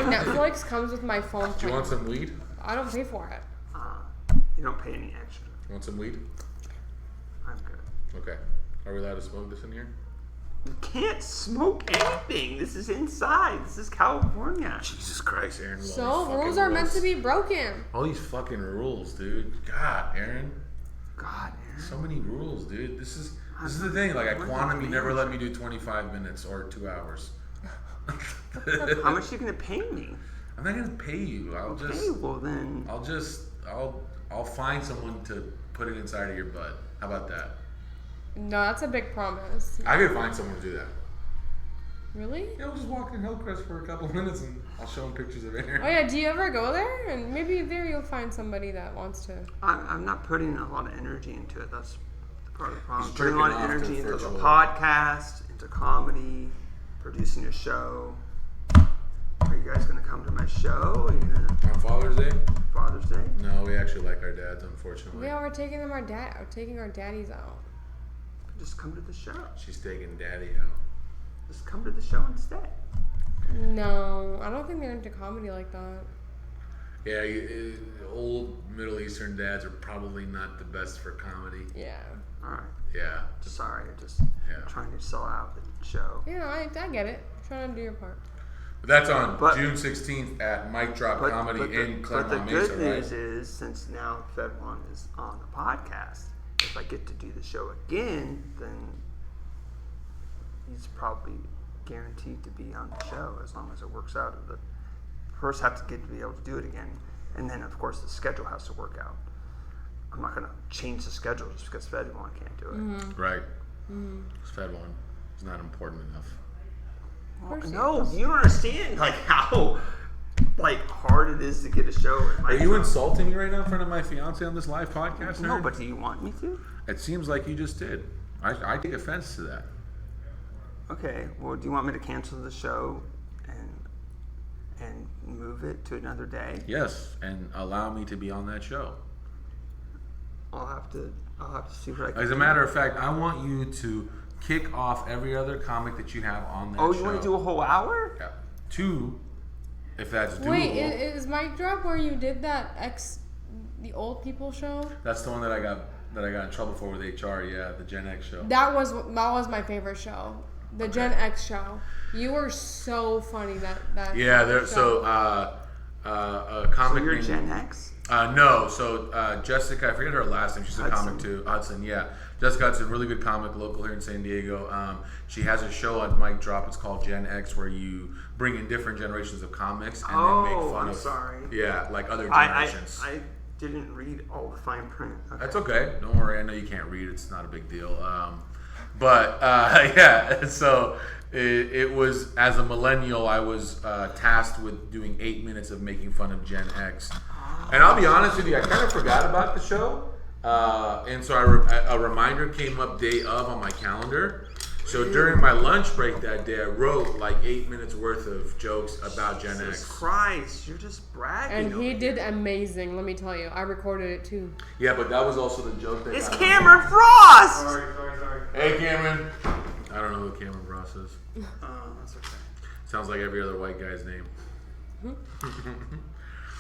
Netflix comes with my phone Do you plan. want some weed? I don't pay for it. You don't pay any extra. You want some weed? I'm good. Okay. Are we allowed to smoke this in here? You can't smoke anything. This is inside. This is California. Jesus Christ, Aaron. So rules are meant to be broken. All these fucking rules, dude. God, Aaron. God, Aaron. So many rules, dude. This is the thing. Like at Quantum, you never let me do 25 minutes or 2 hours. How much are you gonna pay me? I'm not gonna pay you. Okay, well then. I'll find someone to put it inside of your butt. How about that? No, that's a big promise. I could find someone to do that. Really? Yeah, we'll just walk in Hillcrest for a couple of minutes and I'll show them pictures of Aaron. Oh yeah, do you ever go there? And maybe there you'll find somebody that wants to. I'm not putting a lot of energy into it. That's part of the problem. He's Putting a lot of jerking off to energy into the virtual. podcast, into comedy, producing a show. Are you guys gonna come to my show? Are you gonna On Father's Day? Father's Day? No, we actually like our dads, unfortunately. Yeah, we're taking our daddies out. Just come to the show. She's taking Daddy out. Just come to the show instead. No, I don't think they're into comedy like that. Yeah, old Middle Eastern dads are probably not the best for comedy. Yeah. All right. Yeah. Sorry, I'm just Yeah. trying to sell out the show. Yeah, I get it. Trying to do your part. But that's on But- June 16th at Mic Drop Comedy in but the Claremont good Mesa, news right? is, since now Fedwon is on the podcast, if I get to do the show again, then he's probably guaranteed to be on the show as long as it works out. First, have to get to be able to do it again, and then of course the schedule has to work out. I'm not gonna change the schedule just because Fedwon can't do it. Right. Fedwon is not important enough. No, you don't understand like how hard it is to get a show. Are you insulting me right now in front of my fiance on this live podcast? No, nerd? but do you want me to? It seems like you just did. I take offense to that. Okay. Well, do you want me to cancel the show and move it to another day? Yes, and allow me to be on that show. I'll have to see what I can. As a matter of fact, I want you to kick off every other comic that you have on that show. Oh, you want to do a whole hour? Yeah. 2, if that's doable. Wait, is Mic Drop where you did that the old people show? That's the one that I got in trouble for with HR. Yeah, the Gen X show. That was my favorite show. The Gen X show. You were so funny that Yeah, there. show. So a So comic. you're named- Gen X? No, so Jessica, I forget her last name. She's a Hudson. comic too. Hudson, yeah. Jessica Hudson, really good comic, local here in San Diego. She has a show on Mic Drop. It's called Gen X, where you bring in different generations of comics and then make fun I'm of. sorry. Yeah, like other generations. I didn't read all the fine print. Okay. That's okay. Don't worry. I know you can't read. It's not a big deal. Yeah. So it was, as a millennial, I was tasked with doing 8 minutes of making fun of Gen X. And I'll be honest with you, I kind of forgot about the show. And so a reminder came up day of on my calendar. So during my lunch break that day, I wrote like 8 minutes worth of jokes about Gen Jesus X. Christ, you're just bragging. And he over did here. amazing, let me tell you. I recorded it too. Yeah, but that was also the joke that It's got- Cameron Frost! Sorry. Hey, Cameron. I don't know who Cameron Ross is. Oh, that's okay. Sounds like every other white guy's name.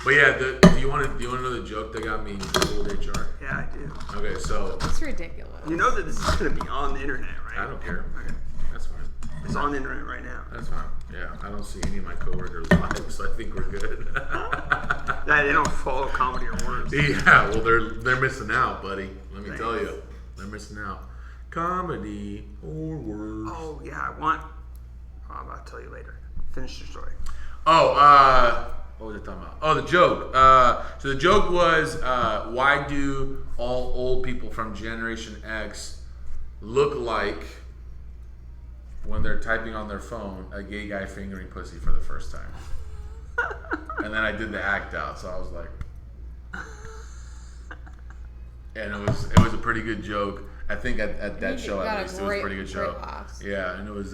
But yeah, do you want to know the joke that got me pulled HR? Yeah, I do. Okay, so It's ridiculous. You know that this is going to be on the internet, right? I don't care. Okay. That's fine. It's on the internet right now. That's fine. Yeah, I don't see any of my coworkers live, so I think we're good. Yeah, they don't follow comedy or words. Yeah, well they're missing out, buddy. Let me tell Thanks. you, they're missing out. Comedy or words. Oh, yeah, I'm about to tell you later. Finish your story. What was I talking about? Oh, the joke. So the joke was, why do all old people from Generation X look like, when they're typing on their phone, a gay guy fingering pussy for the first time? And then I did the act out, so I was like, and it was a pretty good joke. I think at that You show got at a least it was a great- pretty good show. great laughs. Yeah, and it was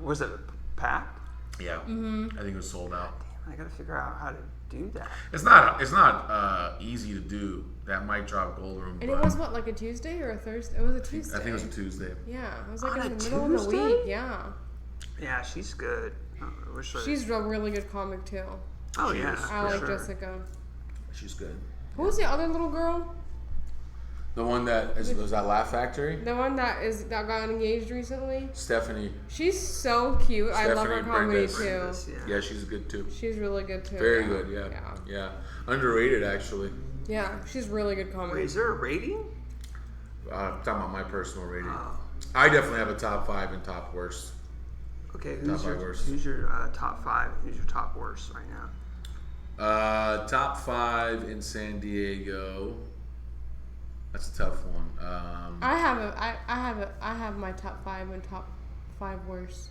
Was it packed? yeah, I think it was sold out. I got to figure out how to do that. It's not easy to do that Mic Drop Gold Room. And but it was what, like a Tuesday or a Thursday? It was a Tuesday. I think it was a Tuesday. Yeah, it was like On in a the middle of the Tuesday? week. Yeah. Yeah, she's good. I wish I- She's a really good comic too. Oh, she yeah. is. I for like sure. Jessica. She's good. Who was the other little girl? The one that was that Laugh Factory. The one that got engaged recently? Stephanie. She's so cute. I love her Stephanie comedy Bringus. too. Yes, yeah. Yeah, she's good too. She's really good too. Very good. Yeah. Yeah. Yeah. Underrated actually. Yeah, she's really good Wait, comedy. is there a rating? I'm talking about my personal rating. Oh. I definitely have a top 5 and top worst. Okay, Top who's five your, worst. who's your top 5? Who's your top worst right now? Top 5 in San Diego. That's a tough one. I have my top 5 and top 5 worst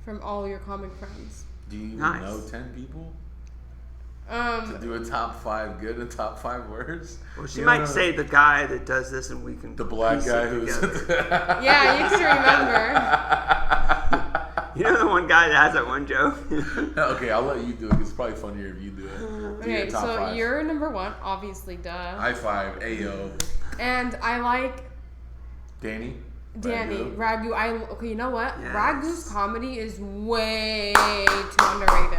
from all your comic friends. Do you even Nice. know 10 people to do a top 5 good and top 5 worst? Well, she You might know, say the guy that does this, and we can the black piece guy it who's together. Yeah, you can remember. You know the one guy that has that one joke? Okay, I'll let you do it. 'Cause it's probably funnier if you do it. Do Okay, your top so 5. you're number 1, obviously, duh. High five, Ayo. And I like Danny. Danny, Ragu. Okay, you know what? Yes. Ragu's comedy is way too underrated.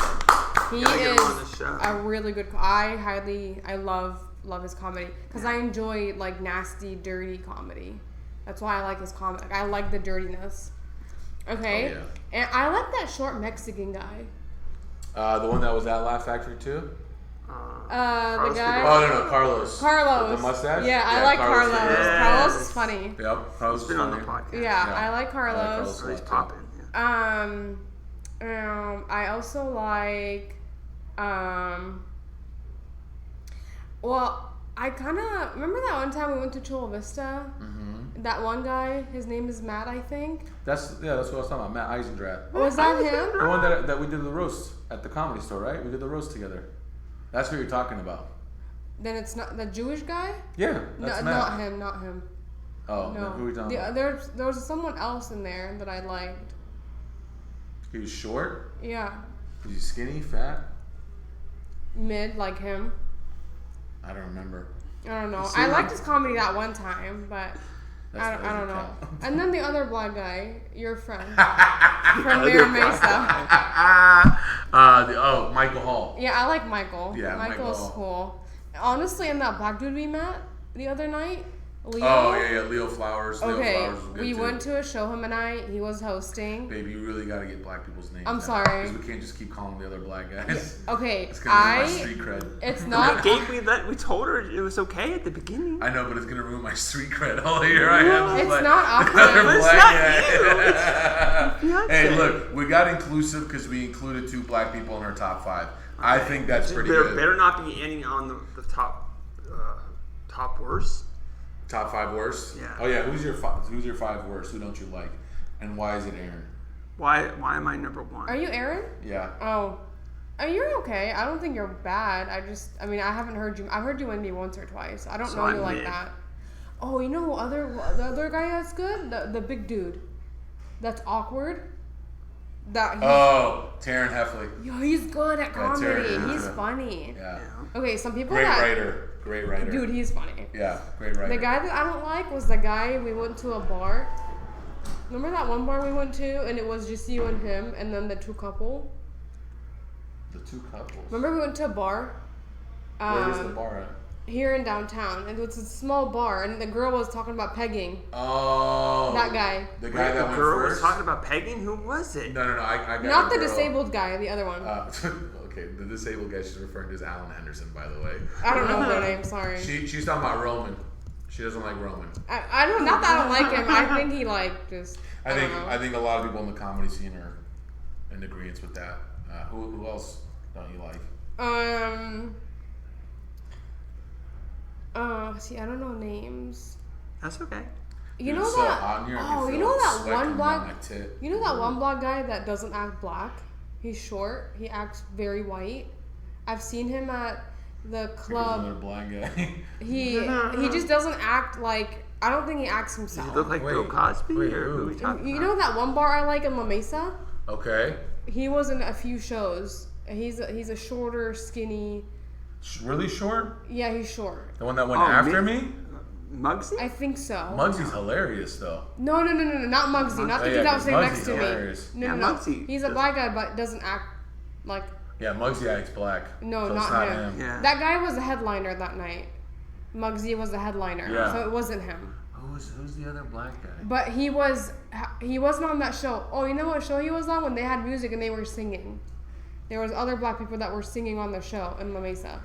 He Gotta get him on the is show. a really good. I love his comedy because I enjoy like nasty, dirty comedy. That's why I like his comedy. I like the dirtiness. Okay, Oh, yeah. and I like that short Mexican guy. The one that was at Laugh Factory too? The Carlos guy. Figueroa. Oh, no, Carlos. Carlos. With the mustache? Yeah, I like Carlos. Yes. Carlos is funny. Yep, Carlos He's is been on the funny. podcast. Yeah, Yeah. I like Carlos. So he's popping. Yeah. I also like, well, I kind of remember that one time we went to Chula Vista. Mm-hmm. That one guy, his name is Matt, I think. That's what I was talking about, Matt Eisendrath. Was that him? The one that we did the roast at the Comedy Store, right? We did the roast together. That's what you're talking about. Then it's not the Jewish guy. Yeah, that's Matt. Not him. Oh, No, who are we talking about? there was someone else in there that I liked. He was short? Yeah, Was he skinny, fat? mid like him. I don't remember. I don't know. See, I like- liked his comedy that one time, but I don't doesn't know. count. And then the other black guy, your friend from Mira Mesa. Michael Hall. Yeah, I like Michael. Yeah, Michael's Michael. cool. Honestly, and that black dude we met the other night, Leo. Oh, yeah, Leo Flowers. Leo Okay, Flowers was good we too. went to a show him and I. He was hosting. Baby, you really gotta get black people's names. I'm now, sorry. Because we can't just keep calling the other black guys. Okay, It's gonna ruin my street cred. It's We not. we told her it was okay at the beginning. I know, but it's gonna ruin my street cred. Oh, here I am. It's like, not awkward. another But it's black not guy. Hey, Beyonce. look, we got inclusive because we included 2 black people in our top 5. I think that's pretty There good. better not be any on the top worst. Top 5 worst. Yeah. Oh yeah, who's your 5 worst? Who don't you like, and why is it Aaron? Why am I number 1? Are you Aaron? Yeah. Oh, you're okay. I don't think you're bad. I mean, I haven't heard you. I've heard you maybe once or twice. I don't So know you I'm like mid. that. Oh, you know the other guy that's good? The big dude. That's awkward. Oh, Taryn Heffley. Yo, he's good at comedy. Taryn, He's yeah. funny. Yeah. Okay, some people Great that writer. Great writer. dude, he's funny. Yeah, great writer. The guy that I don't like was the guy we went to a bar. Remember that one bar we went to, and it was just you and him, and then the 2 couple. The 2 couples. Remember we went to a bar. Where is the bar at? Here in downtown, and it was a small bar, and the girl was talking about pegging. Oh. That guy. The guy that the went girl first. was talking about pegging. Who was it? No. I got Not the girl. disabled guy, the other one. Okay, the disabled guy she's referring to is Alan Henderson, by the way. I don't know her name. Sorry. She's talking about Roman. She doesn't like Roman. I don't. Not that I don't like him. I think he like just. I don't know. I think a lot of people in the comedy scene are in agreement with that. Who else don't you like? See, I don't know names. That's okay. You Dude, know it's so that? hot in here, I can Oh, you feel know the that sweat one coming black. down my tit. You know that one black guy that doesn't act black? He's short. He acts very white. I've seen him at the Here's club. another blind guy. He just doesn't act like. I don't think he acts Does himself. he look like Wait, Bill Cosby, wait, or who who? are we talking You about? know that one bar I like in La Mesa? Okay. He was in a few shows. He's a shorter, skinny. Really short? Yeah, he's short. The one that went Oh, after me? me? Muggsy? I think so. Muggsy's hilarious, though. No, not Muggsy. Not the Oh, dude yeah, that was sitting Muggsy's next to hilarious. me. No, Yeah, no. Muggsy He's a does- black guy, but doesn't act like. Yeah, Muggsy acts black. No, so not it's not him. him. Yeah. That guy was a headliner that night. Muggsy was the headliner, Yeah. so it wasn't him. Who's the other black guy? But he wasn't on that show. Oh, you know what show he was on? When they had music and they were singing. There was other black people that were singing on the show in La Mesa.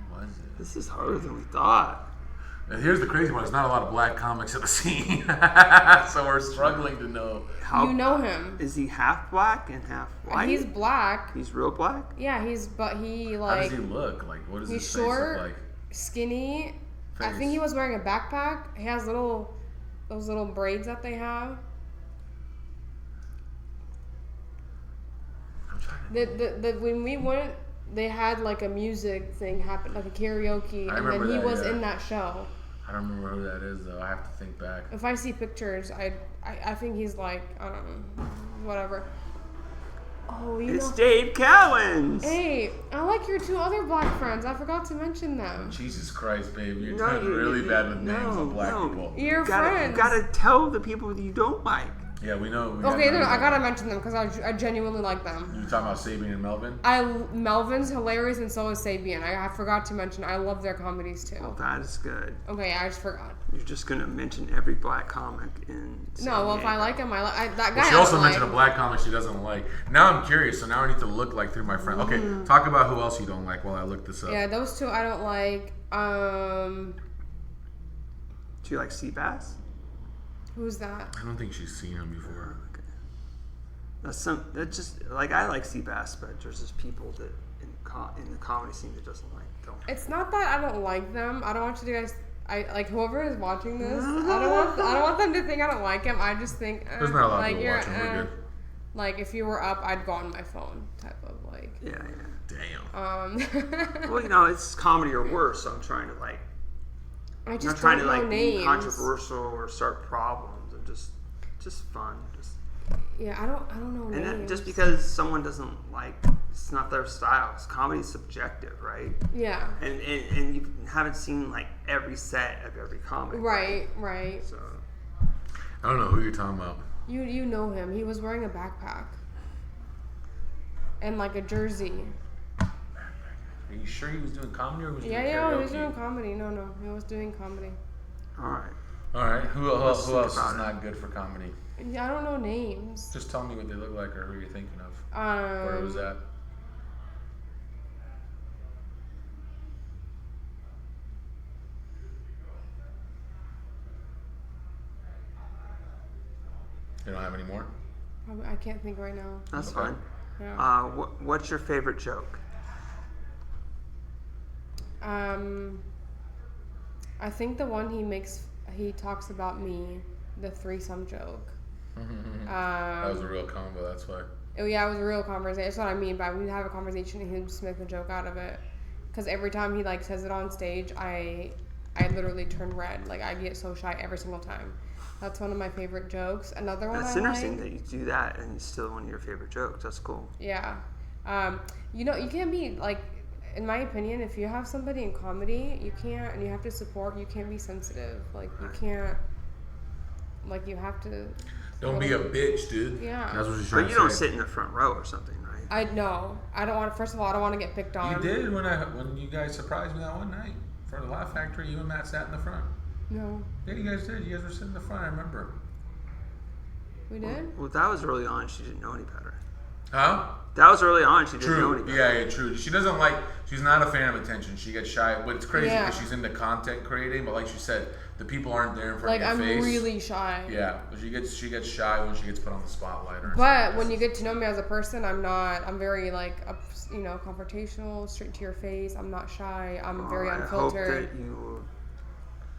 Who was it? This is harder than we thought. And here's the crazy one. There's not a lot of black comics at the scene. So we're struggling to know. How You know him. is he half black and half white? He's black. He's real black. Yeah, but he How like does he look? Like, what does he's his short, face look like? skinny. I Face. think he was wearing a backpack. He has those little braids that they have. I'm trying to... The when we went, they had like a music thing happen, like a karaoke, I and remember then he that, was yeah. in that show. I don't remember who that is, though. I have to think back. If I see pictures, I think he's like, I don't know, whatever. Oh, you It's know. Dave Cowens. Hey, I like your 2 other black friends. I forgot to mention them. Jesus Christ, babe, you're No, doing really bad with names of black no. people. Your You friends. gotta tell the people that you don't like. Yeah, we know. Okay, no, I gotta mention them because I genuinely like them. You talking about Sabian and Melvin? Melvin's hilarious and so is Sabian. I forgot to mention I love their comedies too. Oh, that is good. Okay, I just forgot. You're just gonna mention every black comic in. No, well, if I like him, that guy. Well, she also mentioned a black comic she doesn't like. Now I'm curious, so now I need to look like through my friends. Okay, talk about who else you don't like while I look this up. Yeah, those 2 I don't like. Do you like Seabass? Who's that? I don't think she's seen him before. That's just like I like Seabass, but there's just people that in the comedy scene that don't. It's not that I don't like them. I don't want you guys. I like whoever is watching this. I don't want them to think I don't like him. I just think There's not a lot of like people you're watching. We're good. like if you were up, I'd go on my phone type of like. Yeah. Damn. Well, it's comedy or worse. So I'm trying to like. I I'm just not trying don't to know like names. be controversial or start problems. I'm just fun. Yeah, I don't know And names. just because someone doesn't like, it's not their style. Comedy's subjective, right? Yeah. And you haven't seen like every set of every comic. Right. So I don't know who you're talking about. You know him. He was wearing a backpack. And like a jersey. Are you sure he was doing comedy or was he doing Yeah, he was karaoke? doing comedy. No, he was doing comedy. all right. All right. Who Let's else think is about it. not good for comedy? I don't know names. Just tell me what they look like or who you're thinking of. Where was that? You don't have any more? I can't think right now. That's Okay. fine. Yeah. What's your favorite joke? I think the one he talks about me, the threesome joke. That was a real combo, that's why. Oh yeah, it was a real conversation. That's what I mean by we'd have a conversation and he'd just make a joke out of it. Because every time he like says it on stage, I literally turn red. Like I get so shy every single time. That's one of my favorite jokes. Another one That's I interesting like. that you do that and it's still one of your favorite jokes. That's cool. Yeah. You can't be like, in my opinion, if you have somebody in comedy, you can't, and you have to support, you can't be sensitive. Like, you can't, like, you have to. Don't be a bitch, dude. Yeah. That's what she's trying But you to don't say. sit in the front row or something, right? I don't want, first of all, I don't want to get picked on. You did when you guys surprised me that one night. For the Laugh Factory, you and Matt sat in the front. No. Yeah, you guys did. You guys were sitting in the front, I remember. We did? Well, that was early on. She didn't know any better. Huh? That was early on. She didn't know any True. better. Yeah, true. She's not a fan of attention. She gets shy. But it's crazy Yeah. because she's into content creating. But like she said, the people aren't there in front Like, of I'm your face. really shy. Yeah, but she gets shy when she gets put on the spotlight. Or But something. when you get to know me as a person, I'm very, like, confrontational, straight to your face. I'm not shy. I'm very I hope unfiltered. that you will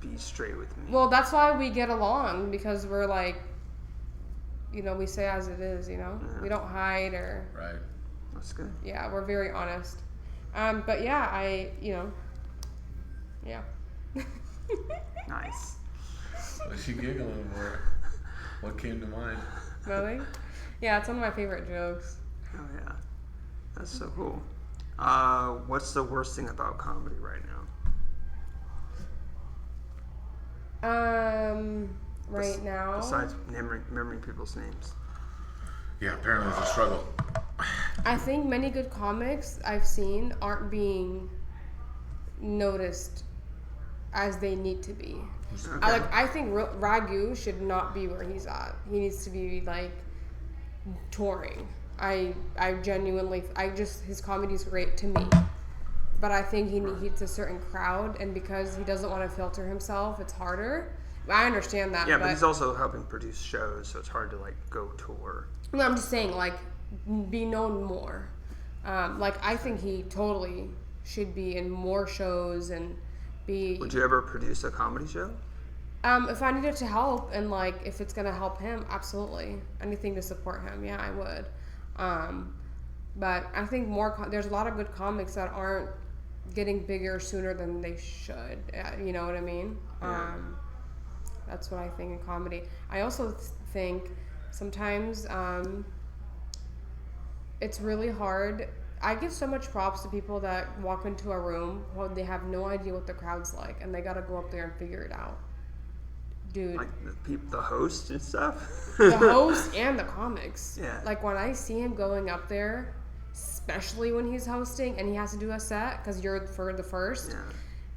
be straight with me. Well, that's why we get along, because we're like, we say as it is, Yeah. We don't hide or, Right. That's good. yeah, we're very honest. But yeah, yeah. Nice. What's she giggling for? What came to mind? Really? Yeah, it's one of my favorite jokes. Oh yeah, that's so cool. What's the worst thing about comedy right now? Right now. Besides remembering people's names. Yeah, apparently it's a struggle. I think many good comics I've seen aren't being noticed as they need to be. Okay. I think Ragu should not be where he's at. He needs to be like touring. I genuinely, his comedy's great to me, but I think he needs a certain crowd, and because he doesn't want to filter himself, it's harder. I understand that. Yeah, but he's also helping produce shows, so it's hard to like go tour. No, I'm just saying, like, be known more. Like, I think he totally should be in more shows and be. Would you ever produce a comedy show? If I needed to help, and like if it's gonna help him, absolutely. Anything to support him, yeah, I would. But I think there's a lot of good comics that aren't getting bigger sooner than they should. You know what I mean? Yeah. That's what I think in comedy. I also think Sometimes it's really hard. I give so much props to people that walk into a room while they have no idea what the crowd's like, and they gotta go up there and figure it out. Dude, Like the host and stuff. the host and the comics. Yeah. Like when I see him going up there, especially when he's hosting and he has to do a set because you're for the first, Yeah.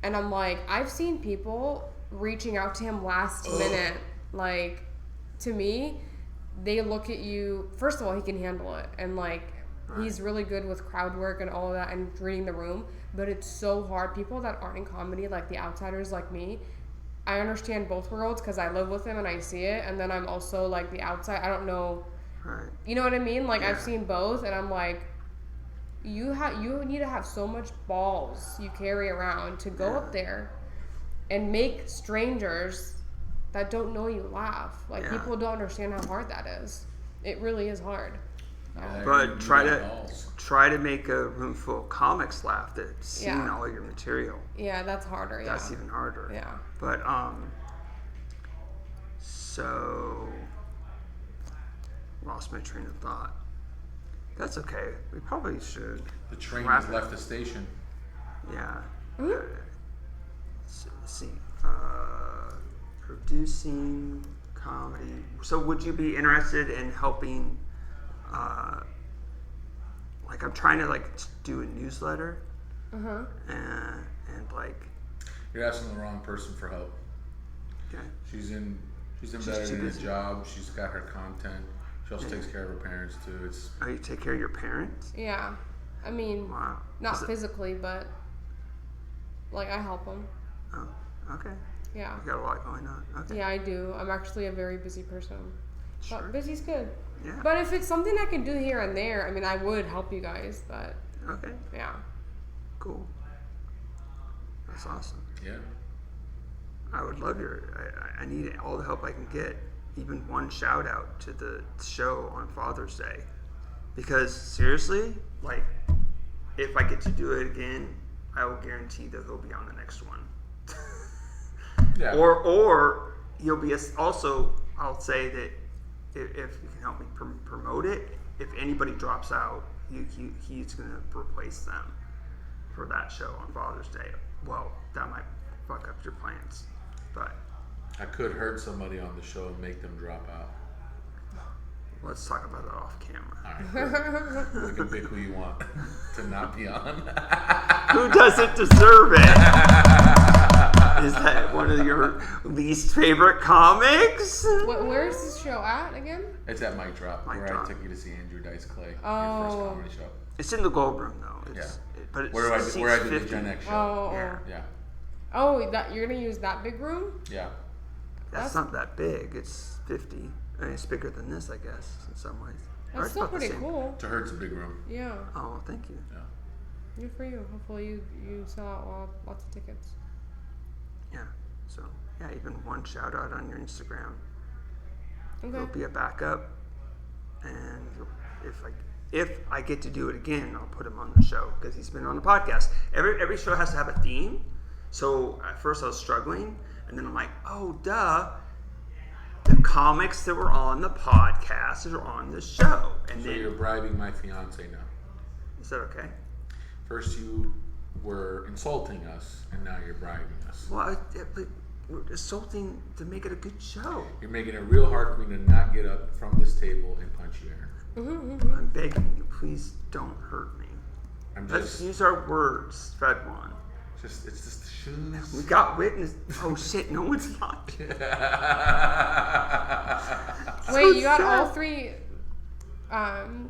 and I'm like, I've seen people reaching out to him last minute. Like, to me, they look at you. First of all, he can handle it, and like. Right. He's really good with crowd work and all of that and reading the room, but it's so hard. People that aren't in comedy, like the outsiders like me, I understand both worlds because I live with him and I see it, and then I'm also like the outside. I don't know, Right. you know what I mean? Like Yeah. I've seen both, and I'm like, you need to have so much balls you carry around to go up there and make strangers that don't know you laugh. Like Yeah. people don't understand how hard that is. It really is hard. Yeah, But you try got to balls. make a room full of comics laugh that's seen Yeah. all your material. Yeah, that's harder. Yeah. That's even harder. Yeah. But so lost my train of thought. That's okay. We probably should. The train wrap has it. left the station. Yeah. Mhm. Let's see. Producing comedy. So would you be interested in helping? Like I'm trying to like do a newsletter, Uh-huh. and like, You're asking the wrong person for help. okay, She's embedded too in a busy. job. She's got her content. She also Yeah. takes care of her parents too. It's oh, you take care of your parents? Yeah. I mean, Wow. not Is it- physically, but like I help them. Oh, okay. Yeah. You got a lot going on. Okay. Yeah, I do. I'm actually a very busy person. Sure. But busy's good. Yeah. But if it's something I can do here and there, I mean, I would help you guys, but Okay. yeah. Cool. That's awesome. yeah. I would love I need all the help I can get. Even one shout out to the show on Father's Day, because seriously, like, if I get to do it again, I will guarantee that he'll be on the next one. Yeah. Or he'll be also. I'll say that if you can help me promote it, if anybody drops out, he's going to replace them for that show on Father's Day. Well, that might fuck up your plans, but I could hurt somebody on the show and make them drop out. let's talk about that off camera. All right. Cool. You can pick who you want to not be on. Who doesn't deserve it? Is that one of your least favorite comics? Where's this show at again? It's at Mic Drop, Mic where Drop. I took you to see Andrew Dice Clay, your Oh. first comedy show. It's in the Gold Room though. It's, but it's Where I seats did the 50. Gen X show. Oh, Yeah. Yeah. oh, that you're gonna use that big room? Yeah. That's not that big. It's 50. I mean, it's bigger than this, I guess, in some ways. Or That's it's still about the pretty same. cool. To Hurt's a big room. Yeah, Oh, thank you. Yeah. good for you. Hopefully you sell out lots of tickets. Yeah. So, yeah, even one shout out on your Instagram. Okay. It'll be a backup. And if I get to do it again, I'll put him on the show because he's been on the podcast. Every show has to have a theme. So at first I was struggling, and then I'm like, oh, duh. The comics that were on the podcast are on the show. And So then, you're bribing my fiance now. is that okay? First you were insulting us, and now you're bribing us. Well, but we're insulting to make it a good show. You're making it real hard for me to not get up from this table and punch you, Aaron. I'm begging you, please don't hurt me. I'm Let's just, use our words, Fedwon. it's just the shoes. We got witness. Oh shit, no one's watching. Wait, you got sad. all three?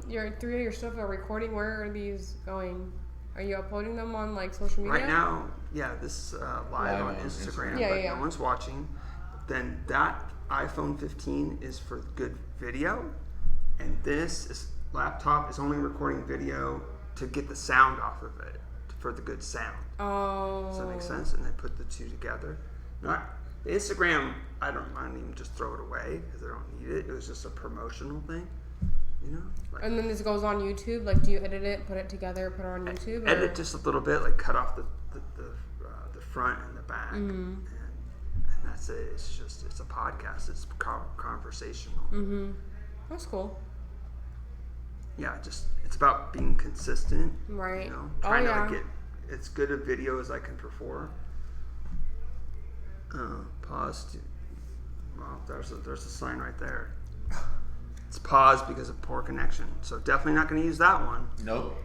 Your three of your stuff are recording. Where are these going? Are you uploading them on like social media? Right now, yeah, this live on on Instagram, Instagram. Yeah, but yeah. no one's watching. Then that iPhone 15 is for good video, and this laptop is only recording video to get the sound off of it for the good sound. Oh. Does that make sense? And I put the two together. Not Instagram. I don't even just throw it away because I don't need it. It was just a promotional thing, you know. Like, And then this goes on YouTube. Like, do you edit it, put it together, put it on YouTube? or- edit just a little bit, like cut off the front and the back, and that's it. It's a podcast. It's conversational. That's cool. Yeah, it's about being consistent. Right. You know, Oh, trying yeah. to get as good a video as I can perform. Pause. Well, there's a sign right there. It's paused because of poor connection. So definitely not going to use that one. Nope.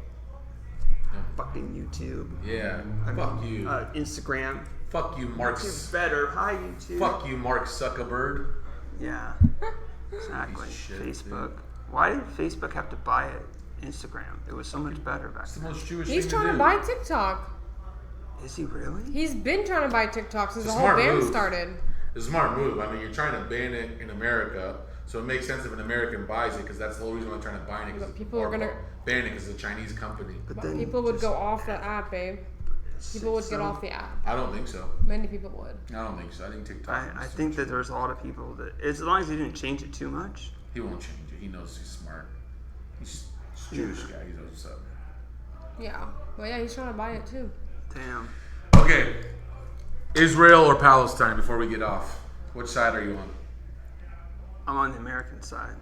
Fucking YouTube. Yeah. Fuck you. Instagram. Fuck you, Mark. YouTube's better. Hi, YouTube. Fuck you, Mark Zuckerberg. Yeah. Exactly. Piece of shit, Facebook. dude. Why did Facebook have to buy it? Instagram. It was so much better back It's the then. most Jewish He's thing trying to to do. buy TikTok. Is he really? He's been trying to buy TikTok since It's the a whole smart band move. started. It's a smart move. I mean, you're trying to ban it in America, so it makes sense if an American buys it because that's the whole reason why they're trying to ban it. But people are gonna ban it because it's a Chinese company. But But then people would just- go off the app, babe. People would get so- off the app. I don't think so. Many people would. I don't think so. I think TikTok. I think that there's a lot of people that, as long as he didn't change it too much. he won't change it. He knows he's smart. He's a Jewish guy. He knows what's up. Yeah. Well, yeah, he's trying to buy it too. Damn. Okay, Israel or Palestine? Before we get off, which side are you on? I'm on the American side.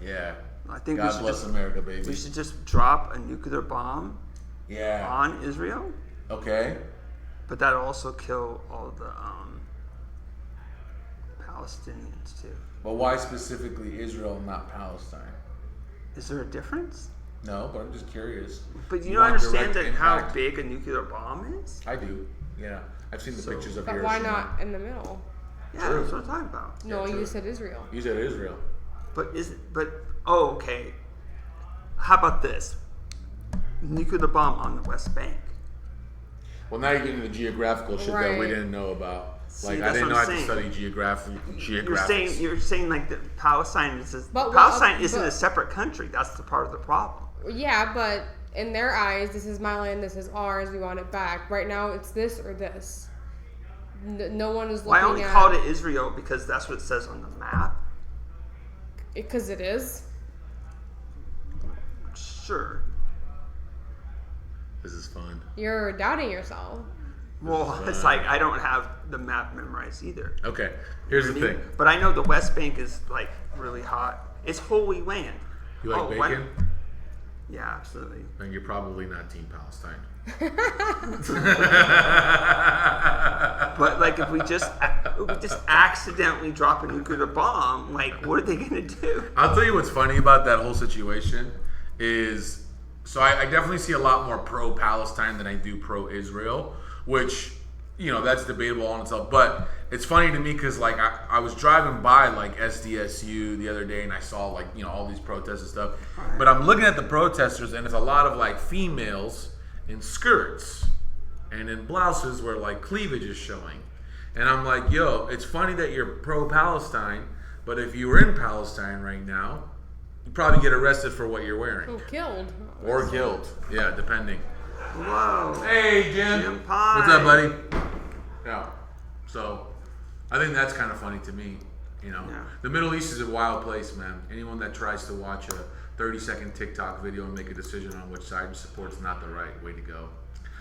Yeah. I think we God should bless just America, baby. we should just drop a nuclear bomb Yeah. on Israel, Okay. but that'll also kill all the Palestinians too. But why specifically Israel, not Palestine? Is there a difference? No, but I'm just curious. But you You don't want understand direct that how impact. big a nuclear bomb is? I do. Yeah. I've seen the So- pictures of But Hiroshima. why not in the middle? Yeah, True. that's what I'm talking about. No, true. you said Israel. You said Israel. Okay. How about this? Nuclear bomb on the West Bank. Well, now you're getting into geographical shit that we Right. didn't know about. See, Like, I that's didn't what know I I'm had to saying. study geography. You're saying like that Palestine isn't But- a separate country. That's the part of the problem. Yeah, but in their eyes, this is my land, this is ours, we want it back. Right now, it's this or this. No one is Well, I looking only at called it Israel because that's what it says on the map. because it is. Sure. This is fun. You're doubting yourself. Well, it's like I don't have the map memorized either. Okay, here's the thing. But I know the West Bank is like really hot. It's holy land. You like why- bacon? Yeah, absolutely. Then you're probably not Team Palestine. But like if we just accidentally drop a nuclear bomb, like what are they gonna do? I'll tell you what's funny about that whole situation is, so I definitely see a lot more pro-Palestine than I do pro-Israel, which, you know, that's debatable on itself. But it's funny to me because, like, I was driving by, like, SDSU the other day and I saw, like, you know, all these protests and stuff. Right. But I'm looking at the protesters and it's a lot of, like, females in skirts and in blouses where, like, cleavage is showing. And I'm like, yo, it's funny that you're pro-Palestine, but if you were in Palestine right now, you'd probably get arrested for what you're wearing. Oh, killed. Or killed. Yeah, depending. Whoa. Hey, Jim. Jim Pie. What's up, buddy? Yeah. So, I think that's kind of funny to me. You know, Yeah. the Middle East is a wild place, man. Anyone that tries to watch a 30-second TikTok video and make a decision on which side you support is not the right way to go.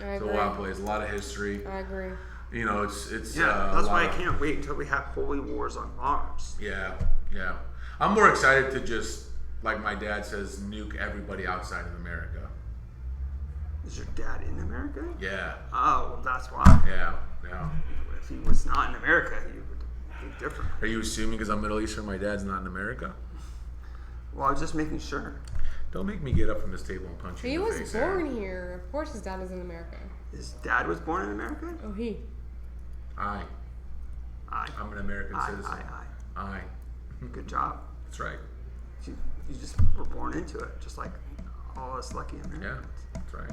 I It's a agree. wild place. A lot of history. I agree. You know, it's Yeah, a that's lot why I of- can't wait until we have holy wars on Mars. Yeah, yeah. I'm more excited to just, like my dad says, nuke everybody outside of America. Is your dad in America? Yeah, Oh, well, that's why. yeah. If he was not in America, he would be different. Are you assuming because I'm Middle Eastern, my dad's not in America? Well, I was just making sure. Don't make me get up from this table and punch you He in the was face. born Aaron. here. Of course his dad is in America. His dad was born in America? Oh, he. I'm an American citizen. I. Good job. That's right. You just were born into it, just like all us lucky Americans. Yeah, that's right.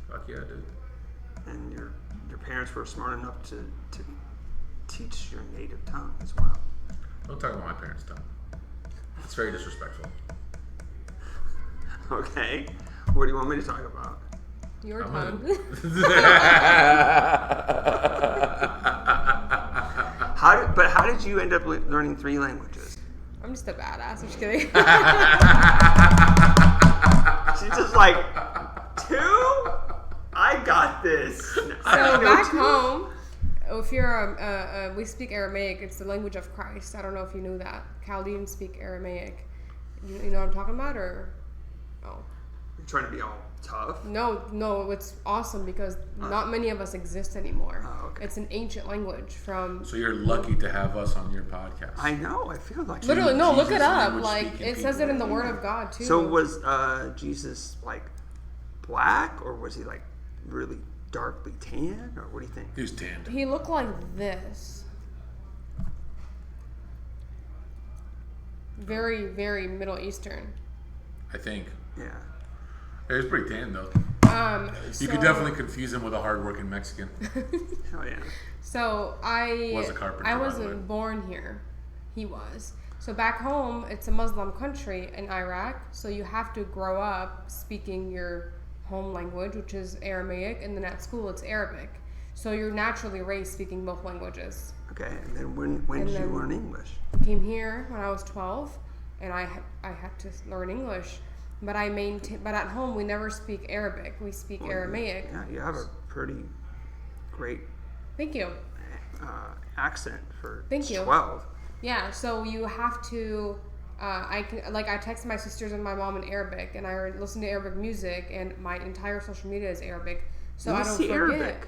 Fuck yeah, dude. And your parents were smart enough to teach your native tongue as well. Don't talk about my parents' tongue. It's very disrespectful. Okay. What do you want me to talk about? Your I'm tongue. How did you end up learning 3 languages? I'm just a badass. I'm just kidding. She's just like 2. I got this. So back home, if you're we speak Aramaic. It's the language of Christ. I don't know if you knew that. Chaldeans speak Aramaic. You know what I'm talking about, or? Oh. You're trying to be all tough. No, it's awesome because not many of us exist anymore. Oh, okay. It's an ancient language from. So you're lucky to have us on your podcast. I know. I feel like Literally, no. Look it Jesus up. language Like speaking it says it in the people. Word of God too. So was Jesus like black, or was he like really darkly tan, or what do you think? He was tanned. He looked like this. Very, very Middle Eastern. I think. Yeah. He was pretty tan though. You could So- definitely confuse him with a hardworking Mexican. Hell yeah. So I Was a carpenter, I by the wasn't way. born here. He was. So back home, it's a Muslim country in Iraq. So you have to grow up speaking your home language, which is Aramaic, and then at school it's Arabic. So you're naturally raised speaking both languages. Okay. And then when And did you then- learn English? Came here when I was 12, and I had to learn English. But But at home we never speak Arabic. We speak Aramaic. Yeah, you have a pretty great Thank you. accent for Thank you. 12. Yeah, so you have to. I text my sisters and my mom in Arabic, and I listen to Arabic music, and my entire social media is Arabic, so You I don't see forget. Arabic?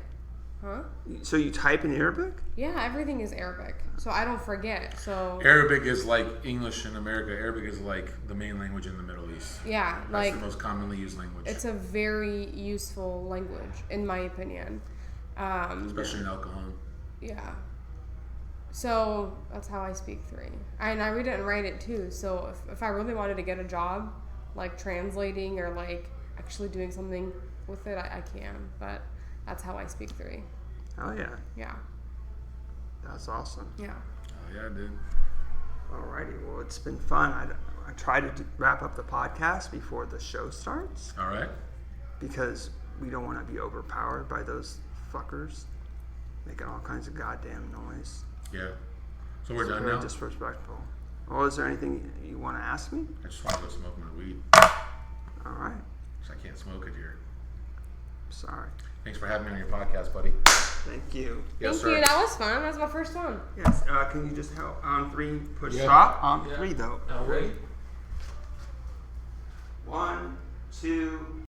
Huh? So you type in Arabic? Yeah, everything is Arabic, so I don't forget. So Arabic is like English in America. Arabic is like the main language in the Middle East. yeah, That's like the most commonly used language. it's a very useful language, in my opinion. Especially in alcohol. Yeah. So that's how I speak 3. And I read it and write it too. So if I really wanted to get a job, like translating or like actually doing something with it, I can. But that's how I speak 3. Oh yeah. Yeah. That's awesome. Yeah. Oh yeah, dude. Alrighty. Well, it's been fun. I try to wrap up the podcast before the show starts All right. because we don't want to be overpowered by those fuckers making all kinds of goddamn noise. Yeah. So we're done Very now. disrespectful. Well, is there anything you want to ask me? I just want to go smoke my weed. All right. Because I can't smoke it here. Sorry. Thanks for having me on your podcast, buddy. Thank you. Yes, Thank sir. you. That was fun. That was my first one. Yes. Can you just help on 3 push Yeah. stop on Yeah. 3 though? Ready? 1, 2,